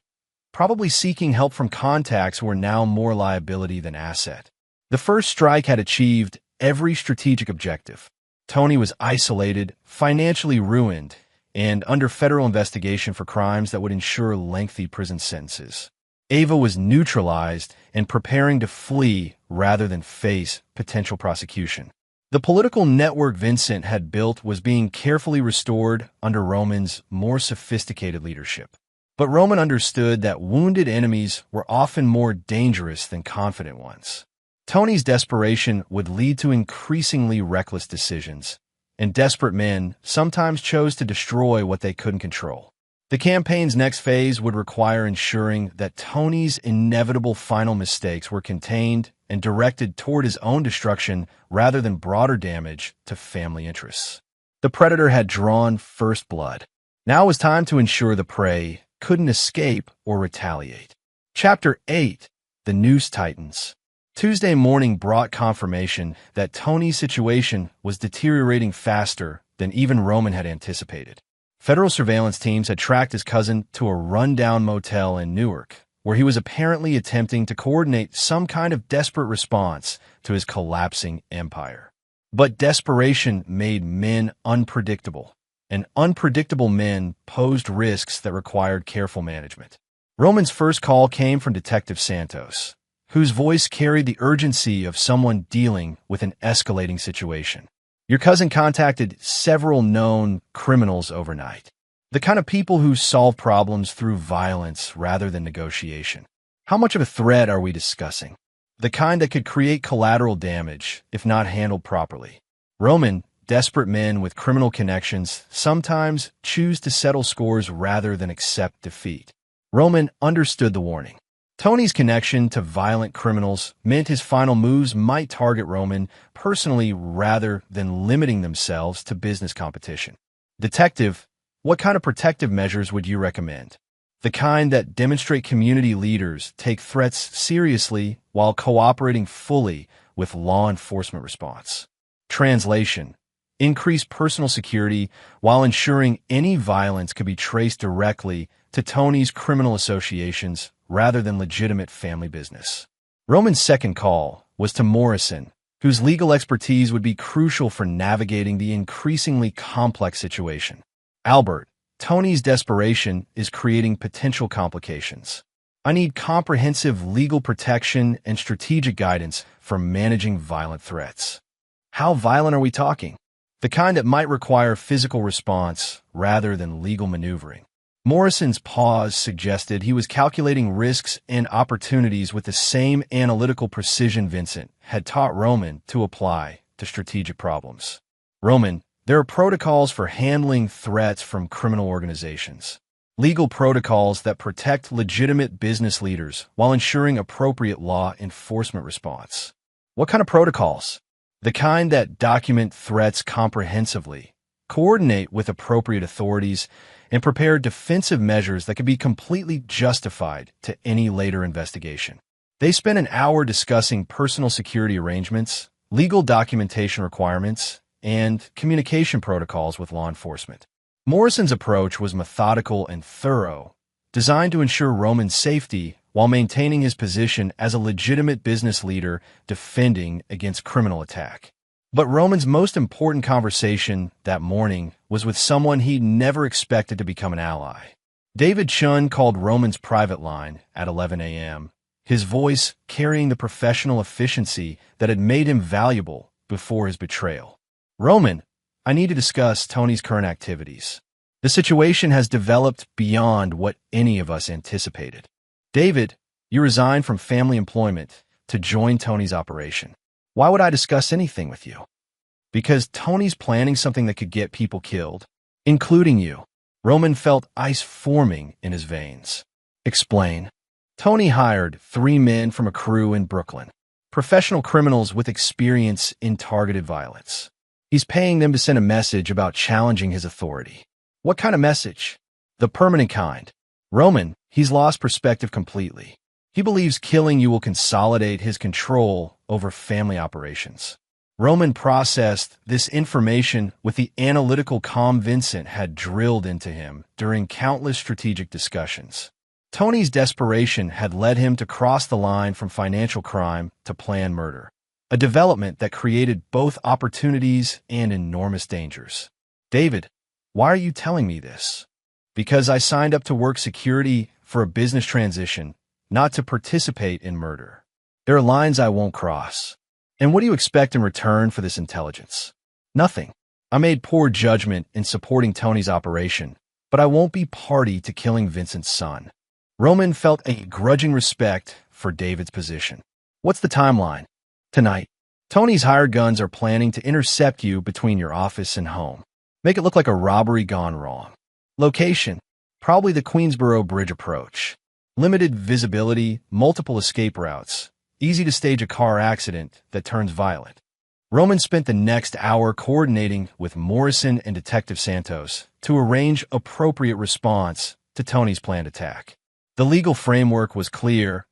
probably seeking help from contacts who were now more liability than asset. The first strike had achieved every strategic objective. Tony was isolated, financially ruined, and under federal investigation for crimes that would ensure lengthy prison sentences. Ava was neutralized and preparing to flee rather than face potential prosecution. The political network Vincent had built was being carefully restored under Roman's more sophisticated leadership. But Roman understood that wounded enemies were often more dangerous than confident ones. Tony's desperation would lead to increasingly reckless decisions, and desperate men sometimes chose to destroy what they couldn't control. The campaign's next phase would require ensuring that Tony's inevitable final mistakes were contained and directed toward his own destruction rather than broader damage to family interests. The predator had drawn first blood. Now it was time to ensure the prey couldn't escape or retaliate. Chapter 8: The Noose Tightens. Tuesday morning brought confirmation that Tony's situation was deteriorating faster than even Roman had anticipated. Federal surveillance teams had tracked his cousin to a rundown motel in Newark, where he was apparently attempting to coordinate some kind of desperate response to his collapsing empire. But desperation made men unpredictable, and unpredictable men posed risks that required careful management. Roman's first call came from Detective Santos, whose voice carried the urgency of someone dealing with an escalating situation. Your cousin contacted several known criminals overnight. The kind of people who solve problems through violence rather than negotiation. How much of a threat are we discussing? The kind that could create collateral damage if not handled properly. Roman, desperate men with criminal connections sometimes choose to settle scores rather than accept defeat. Roman understood the warning. Tony's connection to violent criminals meant his final moves might target Roman personally rather than limiting themselves to business competition. Detective, what kind of protective measures would you recommend? The kind that demonstrate community leaders take threats seriously while cooperating fully with law enforcement response. Translation: increase personal security while ensuring any violence could be traced directly to Tony's criminal associations rather than legitimate family business. Roman's second call was to Morrison, whose legal expertise would be crucial for navigating the increasingly complex situation. Albert, Tony's desperation is creating potential complications. I need comprehensive legal protection and strategic guidance for managing violent threats. How violent are we talking? The kind that might require physical response rather than legal maneuvering. Morrison's pause suggested he was calculating risks and opportunities with the same analytical precision Vincent had taught Roman to apply to strategic problems. Roman, there are protocols for handling threats from criminal organizations. Legal protocols that protect legitimate business leaders while ensuring appropriate law enforcement response. What kind of protocols? The kind that document threats comprehensively, coordinate with appropriate authorities, and prepare defensive measures that can be completely justified to any later investigation. They spent an hour discussing personal security arrangements, legal documentation requirements, and communication protocols with law enforcement. Morrison's approach was methodical and thorough, designed to ensure Roman's safety while maintaining his position as a legitimate business leader defending against criminal attack. But Roman's most important conversation that morning was with someone he'd never expected to become an ally. David Chun called Roman's private line at 11 a.m., his voice carrying the professional efficiency that had made him valuable before his betrayal. Roman, I need to discuss Tony's current activities. The situation has developed beyond what any of us anticipated. David, you resigned from family employment to join Tony's operation. Why would I discuss anything with you? Because Tony's planning something that could get people killed, including you. Roman felt ice forming in his veins. Explain. Tony hired 3 men from a crew in Brooklyn, professional criminals with experience in targeted violence. He's paying them to send a message about challenging his authority. What kind of message? The permanent kind. Roman, he's lost perspective completely. He believes killing you will consolidate his control over family operations. Roman processed this information with the analytical calm Vincent had drilled into him during countless strategic discussions. Tony's desperation had led him to cross the line from financial crime to planned murder, a development that created both opportunities and enormous dangers. David, why are you telling me this? Because I signed up to work security for a business transition, not to participate in murder. There are lines I won't cross. And what do you expect in return for this intelligence? Nothing. I made poor judgment in supporting Tony's operation, but I won't be party to killing Vincent's son. Roman felt a grudging respect for David's position. What's the timeline? Tonight. Tony's hired guns are planning to intercept you between your office and home. Make it look like a robbery gone wrong. Location, probably the Queensboro Bridge approach. Limited visibility, multiple escape routes. Easy to stage a car accident that turns violent. Roman spent the next hour coordinating with Morrison and Detective Santos to arrange appropriate response to Tony's planned attack. The legal framework was clear.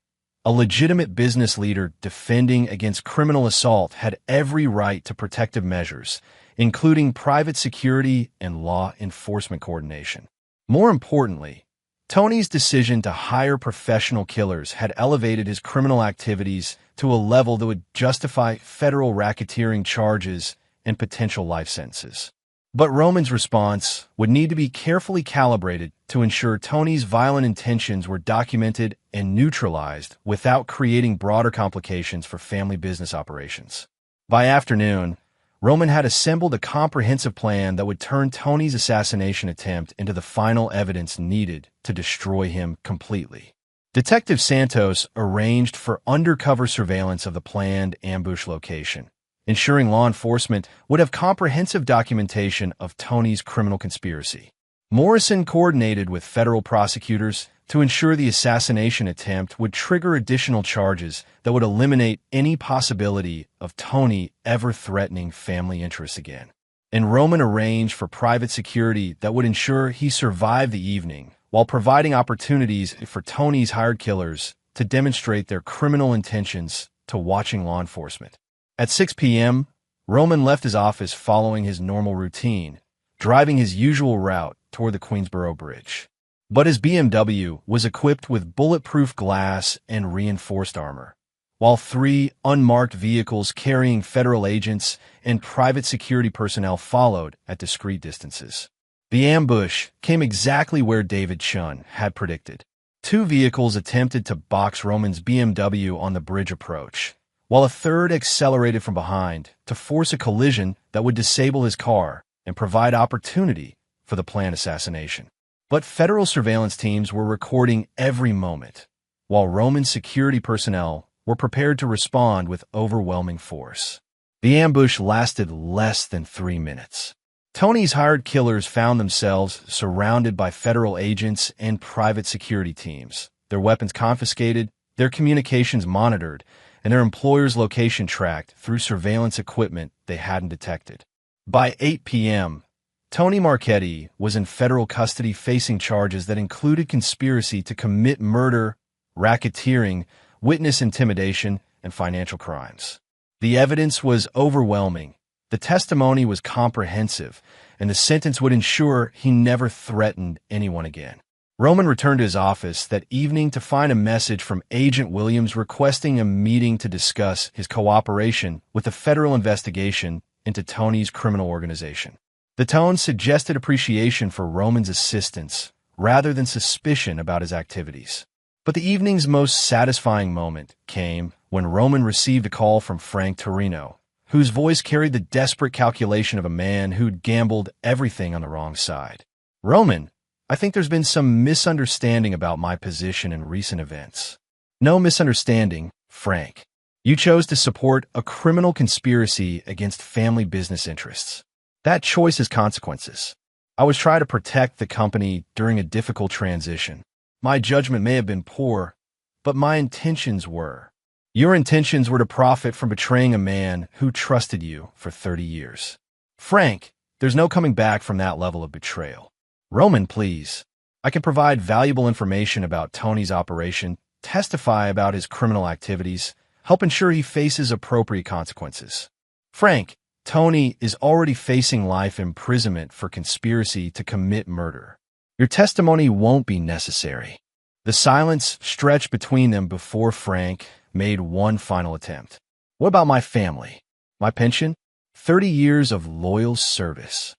A legitimate business leader defending against criminal assault had every right to protective measures, including private security and law enforcement coordination. More importantly, Tony's decision to hire professional killers had elevated his criminal activities to a level that would justify federal racketeering charges and potential life sentences. But Roman's response would need to be carefully calibrated to ensure Tony's violent intentions were documented and neutralized without creating broader complications for family business operations. By afternoon, Roman had assembled a comprehensive plan that would turn Tony's assassination attempt into the final evidence needed to destroy him completely. Detective Santos arranged for undercover surveillance of the planned ambush location, ensuring law enforcement would have comprehensive documentation of Tony's criminal conspiracy. Morrison coordinated with federal prosecutors to ensure the assassination attempt would trigger additional charges that would eliminate any possibility of Tony ever threatening family interests again. And Roman arranged for private security that would ensure he survived the evening, while providing opportunities for Tony's hired killers to demonstrate their criminal intentions to watching law enforcement. At 6 p.m., Roman left his office following his normal routine, driving his usual route toward the Queensboro Bridge. But his BMW was equipped with bulletproof glass and reinforced armor, while 3 unmarked vehicles carrying federal agents and private security personnel followed at discreet distances. The ambush came exactly where David Chun had predicted. 2 vehicles attempted to box Roman's BMW on the bridge approach, while a third accelerated from behind to force a collision that would disable his car and provide opportunity for the planned assassination. But federal surveillance teams were recording every moment, while Roman security personnel were prepared to respond with overwhelming force. The ambush lasted less than 3 minutes. Tony's hired killers found themselves surrounded by federal agents and private security teams, their weapons confiscated, their communications monitored, and their employer's location tracked through surveillance equipment they hadn't detected. By 8 p.m., Tony Marchetti was in federal custody facing charges that included conspiracy to commit murder, racketeering, witness intimidation, and financial crimes. The evidence was overwhelming, the testimony was comprehensive, and the sentence would ensure he never threatened anyone again. Roman returned to his office that evening to find a message from Agent Williams requesting a meeting to discuss his cooperation with the federal investigation into Tony's criminal organization. The tone suggested appreciation for Roman's assistance rather than suspicion about his activities. But the evening's most satisfying moment came when Roman received a call from Frank Torino, whose voice carried the desperate calculation of a man who'd gambled everything on the wrong side. "Roman, I think there's been some misunderstanding about my position in recent events." "No misunderstanding, Frank. You chose to support a criminal conspiracy against family business interests. That choice has consequences. I was trying to protect the company during a difficult transition. My judgment may have been poor, but my intentions were. Your intentions were to profit from betraying a man who trusted you for 30 years. Frank, there's no coming back from that level of betrayal. Roman, please. I can provide valuable information about Tony's operation, testify about his criminal activities, help ensure he faces appropriate consequences. Frank, Tony is already facing life imprisonment for conspiracy to commit murder. Your testimony won't be necessary." The silence stretched between them before Frank made one final attempt. "What about my family? My pension? 30 years of loyal service."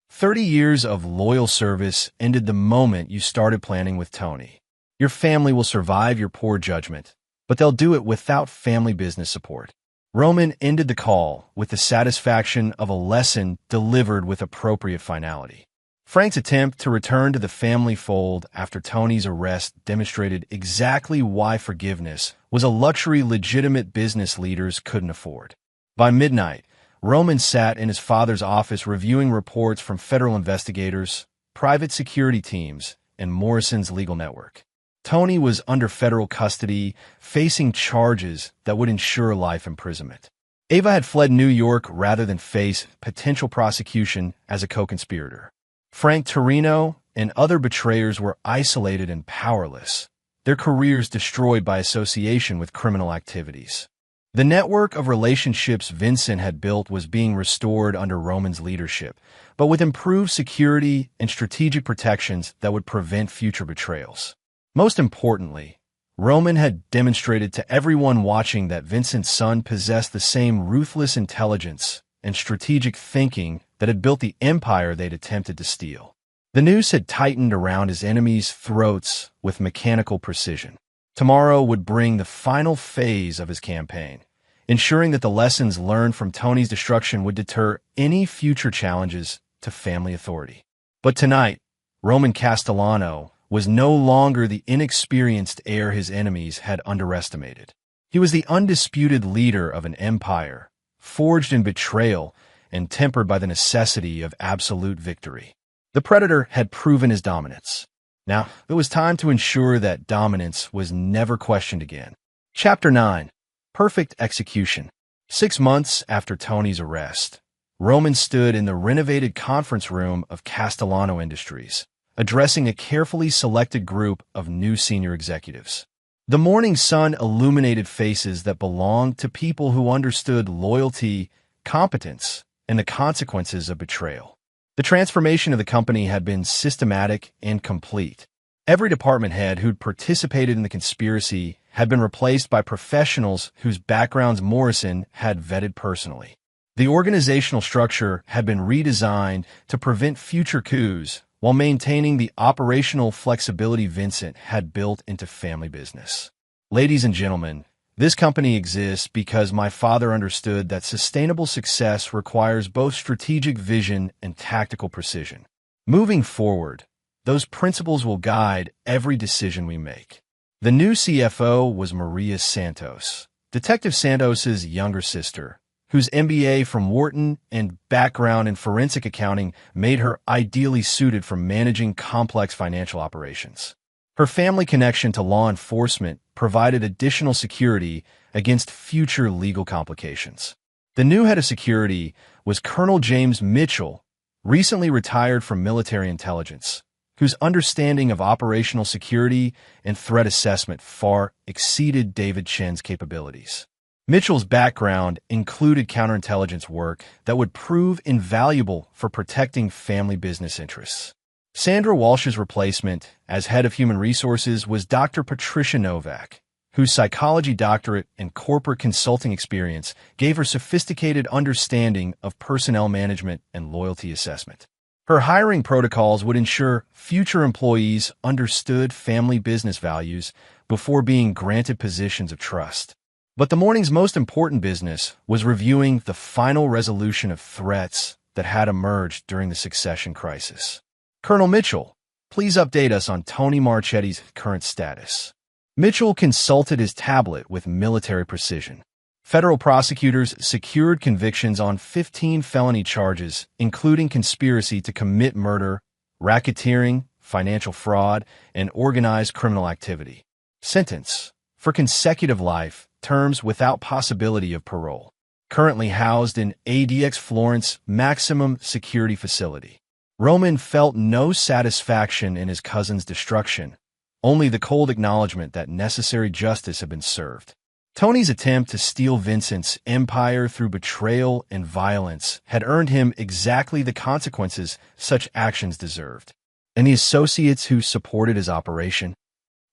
30 years of loyal service ended the moment you started planning with Tony. Your family will survive your poor judgment, but they'll do it without family business support. Roman ended the call with the satisfaction of a lesson delivered with appropriate finality. Frank's attempt to return to the family fold after Tony's arrest demonstrated exactly why forgiveness was a luxury legitimate business leaders couldn't afford. By midnight, Roman sat in his father's office reviewing reports from federal investigators, private security teams, and Morrison's legal network. Tony was under federal custody, facing charges that would ensure life imprisonment. Ava had fled New York rather than face potential prosecution as a co-conspirator. Frank Torino and other betrayers were isolated and powerless, their careers destroyed by association with criminal activities. The network of relationships Vincent had built was being restored under Roman's leadership, but with improved security and strategic protections that would prevent future betrayals. Most importantly, Roman had demonstrated to everyone watching that Vincent's son possessed the same ruthless intelligence and strategic thinking that had built the empire they'd attempted to steal. The noose had tightened around his enemies' throats with mechanical precision. Tomorrow would bring the final phase of his campaign, ensuring that the lessons learned from Tony's destruction would deter any future challenges to family authority. But tonight, Roman Castellano was no longer the inexperienced heir his enemies had underestimated. He was the undisputed leader of an empire, forged in betrayal and tempered by the necessity of absolute victory. The Predator had proven his dominance. Now, it was time to ensure that dominance was never questioned again. Chapter 9. Perfect Execution. 6 months after Tony's arrest, Roman stood in the renovated conference room of Castellano Industries, addressing a carefully selected group of new senior executives. The morning sun illuminated faces that belonged to people who understood loyalty, competence, and the consequences of betrayal. The transformation of the company had been systematic and complete. Every department head who'd participated in the conspiracy had been replaced by professionals whose backgrounds Morrison had vetted personally. The organizational structure had been redesigned to prevent future coups while maintaining the operational flexibility Vincent had built into family business. Ladies and gentlemen, this company exists because my father understood that sustainable success requires both strategic vision and tactical precision. Moving forward, those principles will guide every decision we make. The new CFO was Maria Santos, Detective Santos's younger sister, whose MBA from Wharton and background in forensic accounting made her ideally suited for managing complex financial operations. Her family connection to law enforcement provided additional security against future legal complications. The new head of security was Colonel James Mitchell, recently retired from military intelligence, whose understanding of operational security and threat assessment far exceeded David Chen's capabilities. Mitchell's background included counterintelligence work that would prove invaluable for protecting family business interests. Sandra Walsh's replacement as head of human resources was Dr. Patricia Novak, whose psychology doctorate and corporate consulting experience gave her sophisticated understanding of personnel management and loyalty assessment. Her hiring protocols would ensure future employees understood family business values before being granted positions of trust. But the morning's most important business was reviewing the final resolution of threats that had emerged during the succession crisis. Colonel Mitchell, please update us on Tony Marchetti's current status. Mitchell consulted his tablet with military precision. Federal prosecutors secured convictions on 15 felony charges, including conspiracy to commit murder, racketeering, financial fraud, and organized criminal activity. Sentence: for consecutive life, terms without possibility of parole. Currently housed in ADX Florence Maximum Security Facility. Roman felt no satisfaction in his cousin's destruction, only the cold acknowledgement that necessary justice had been served. Tony's attempt to steal Vincent's empire through betrayal and violence had earned him exactly the consequences such actions deserved. And the associates who supported his operation?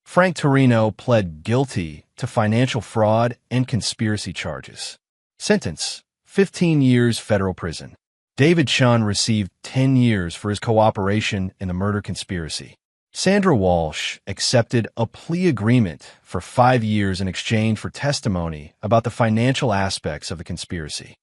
Frank Torino pled guilty to financial fraud and conspiracy charges. Sentence: 15 years federal prison. David Chun received 10 years for his cooperation in the murder conspiracy. Sandra Walsh accepted a plea agreement for 5 years in exchange for testimony about the financial aspects of the conspiracy.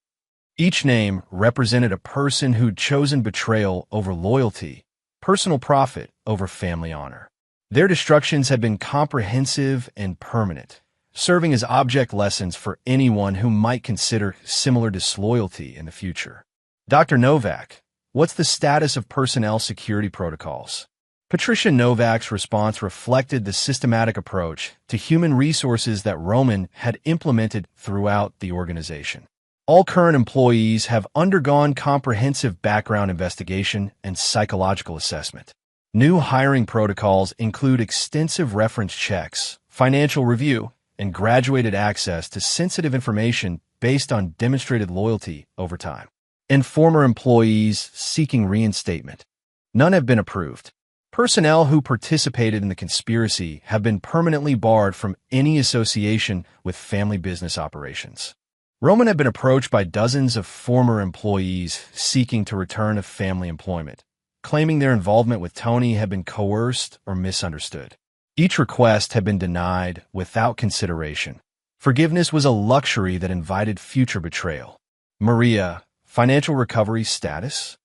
Each name represented a person who'd chosen betrayal over loyalty, personal profit over family honor. Their destructions had been comprehensive and permanent, serving as object lessons for anyone who might consider similar disloyalty in the future. Dr. Novak, what's the status of personnel security protocols? Patricia Novak's response reflected the systematic approach to human resources that Roman had implemented throughout the organization. All current employees have undergone comprehensive background investigation and psychological assessment. New hiring protocols include extensive reference checks, financial review, and graduated access to sensitive information based on demonstrated loyalty over time. And former employees seeking reinstatement. None have been approved. Personnel who participated in the conspiracy have been permanently barred from any association with family business operations. Roman had been approached by dozens of former employees seeking to return to family employment, claiming their involvement with Tony had been coerced or misunderstood. Each request had been denied without consideration. Forgiveness was a luxury that invited future betrayal. Maria, financial recovery status?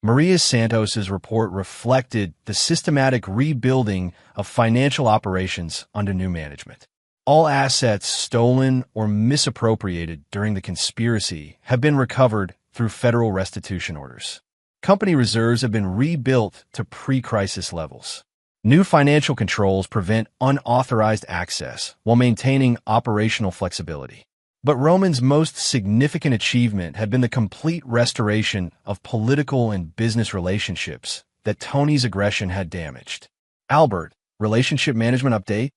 Maria Santos's report reflected the systematic rebuilding of financial operations under new management. All assets stolen or misappropriated during the conspiracy have been recovered through federal restitution orders. Company reserves have been rebuilt to pre-crisis levels. New financial controls prevent unauthorized access while maintaining operational flexibility. But Roman's most significant achievement had been the complete restoration of political and business relationships that Tony's aggression had damaged. Albert, relationship management update?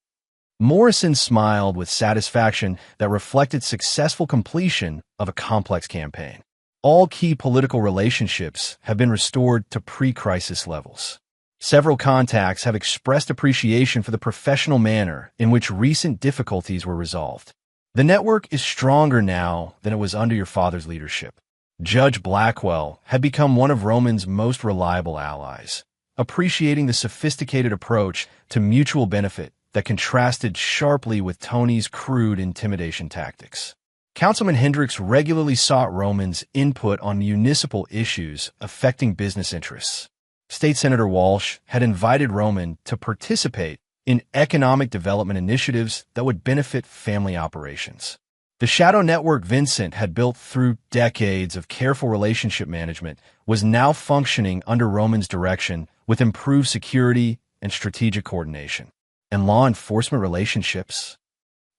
Morrison smiled with satisfaction that reflected successful completion of a complex campaign. All key political relationships have been restored to pre-crisis levels. Several contacts have expressed appreciation for the professional manner in which recent difficulties were resolved. The network is stronger now than it was under your father's leadership. Judge Blackwell had become one of Roman's most reliable allies, appreciating the sophisticated approach to mutual benefit that contrasted sharply with Tony's crude intimidation tactics. Councilman Hendricks regularly sought Roman's input on municipal issues affecting business interests. State Senator Walsh had invited Roman to participate in economic development initiatives that would benefit family operations. The shadow network Vincent had built through decades of careful relationship management was now functioning under Roman's direction with improved security and strategic coordination. And law enforcement relationships?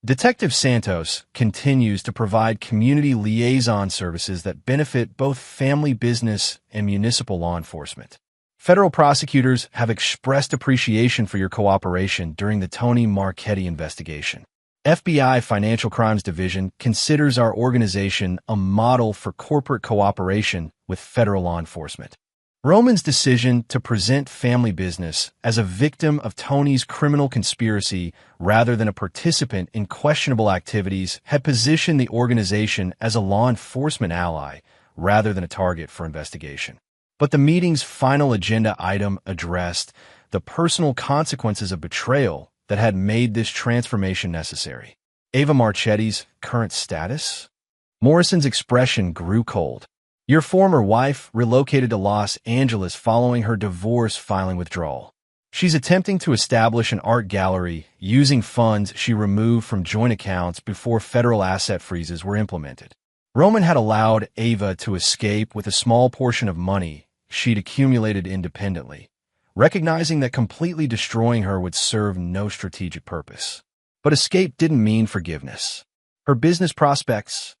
Detective Santos continues to provide community liaison services that benefit both family business and municipal law enforcement. Federal prosecutors have expressed appreciation for your cooperation during the Tony Marchetti investigation. FBI Financial Crimes Division considers our organization a model for corporate cooperation with federal law enforcement. Roman's decision to present family business as a victim of Tony's criminal conspiracy rather than a participant in questionable activities had positioned the organization as a law enforcement ally rather than a target for investigation. But the meeting's final agenda item addressed the personal consequences of betrayal that had made this transformation necessary. Ava Marchetti's current status? Morrison's expression grew cold. Your former wife relocated to Los Angeles following her divorce filing withdrawal. She's attempting to establish an art gallery using funds she removed from joint accounts before federal asset freezes were implemented. Roman had allowed Ava to escape with a small portion of money she'd accumulated independently, recognizing that completely destroying her would serve no strategic purpose. But escape didn't mean forgiveness. Her business prospects?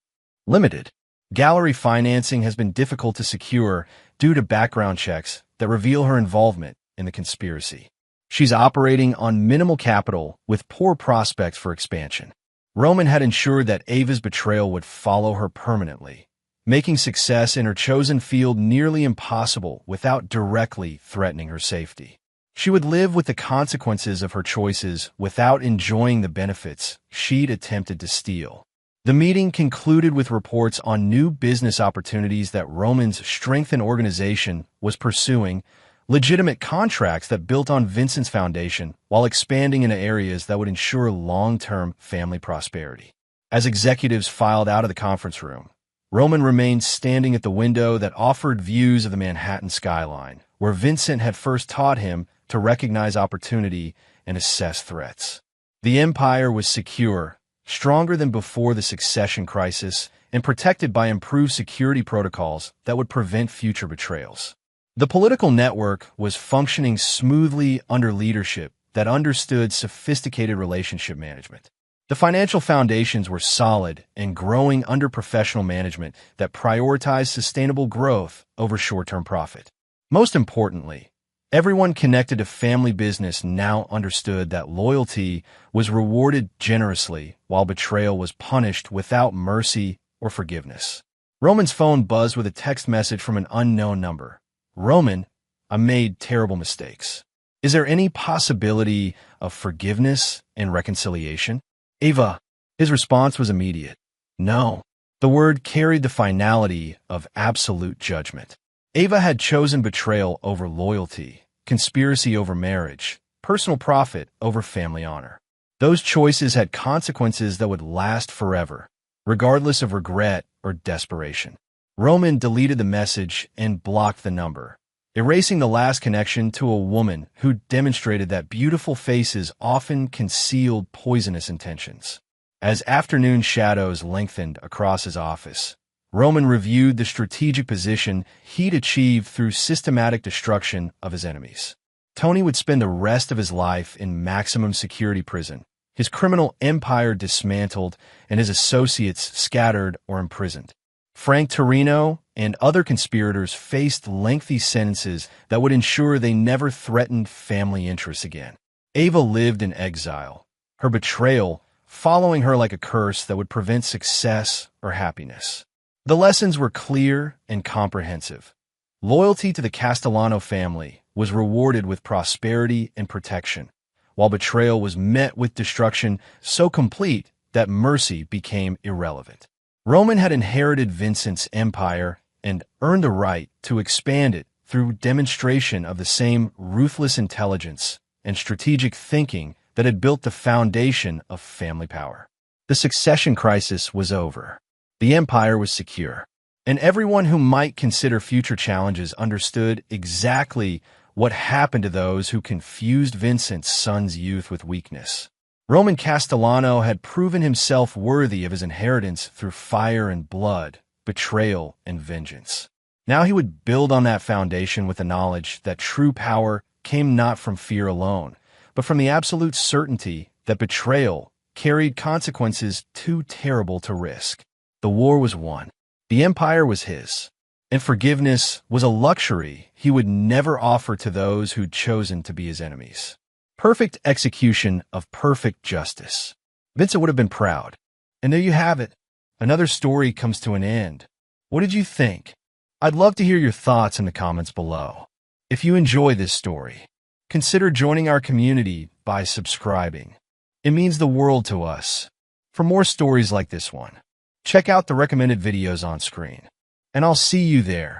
Limited. Gallery financing has been difficult to secure due to background checks that reveal her involvement in the conspiracy. She's operating on minimal capital with poor prospects for expansion. Roman had ensured that Ava's betrayal would follow her permanently, making success in her chosen field nearly impossible without directly threatening her safety. She would live with the consequences of her choices without enjoying the benefits she'd attempted to steal. The meeting concluded with reports on new business opportunities that Roman's strengthened organization was pursuing, legitimate contracts that built on Vincent's foundation while expanding into areas that would ensure long-term family prosperity. As executives filed out of the conference room, Roman remained standing at the window that offered views of the Manhattan skyline, where Vincent had first taught him to recognize opportunity and assess threats. The empire was secure, stronger than before the succession crisis, and protected by improved security protocols that would prevent future betrayals. The political network was functioning smoothly under leadership that understood sophisticated relationship management. The financial foundations were solid and growing under professional management that prioritized sustainable growth over short-term profit. Most importantly, everyone connected to family business now understood that loyalty was rewarded generously while betrayal was punished without mercy or forgiveness. Roman's phone buzzed with a text message from an unknown number. Roman, I made terrible mistakes. Is there any possibility of forgiveness and reconciliation? Ava. His response was immediate. No. The word carried the finality of absolute judgment. Ava had chosen betrayal over loyalty, conspiracy over marriage, personal profit over family honor. Those choices had consequences that would last forever, regardless of regret or desperation. Roman deleted the message and blocked the number, erasing the last connection to a woman who demonstrated that beautiful faces often concealed poisonous intentions. As afternoon shadows lengthened across his office, Roman reviewed the strategic position he'd achieved through systematic destruction of his enemies. Tony would spend the rest of his life in maximum security prison, his criminal empire dismantled and his associates scattered or imprisoned. Frank Torino and other conspirators faced lengthy sentences that would ensure they never threatened family interests again. Ava lived in exile, her betrayal following her like a curse that would prevent success or happiness. The lessons were clear and comprehensive. Loyalty to the Castellano family was rewarded with prosperity and protection, while betrayal was met with destruction so complete that mercy became irrelevant. Roman had inherited Vincent's empire and earned the right to expand it through demonstration of the same ruthless intelligence and strategic thinking that had built the foundation of family power. The succession crisis was over. The empire was secure, and everyone who might consider future challenges understood exactly what happened to those who confused Vincent's son's youth with weakness. Roman Castellano had proven himself worthy of his inheritance through fire and blood, betrayal and vengeance. Now he would build on that foundation with the knowledge that true power came not from fear alone, but from the absolute certainty that betrayal carried consequences too terrible to risk. The war was won. The empire was his. And forgiveness was a luxury he would never offer to those who'd chosen to be his enemies. Perfect execution of perfect justice. Vincent would have been proud. And there you have it. Another story comes to an end. What did you think? I'd love to hear your thoughts in the comments below. If you enjoy this story, consider joining our community by subscribing. It means the world to us. For more stories like this one, check out the recommended videos on screen. And I'll see you there.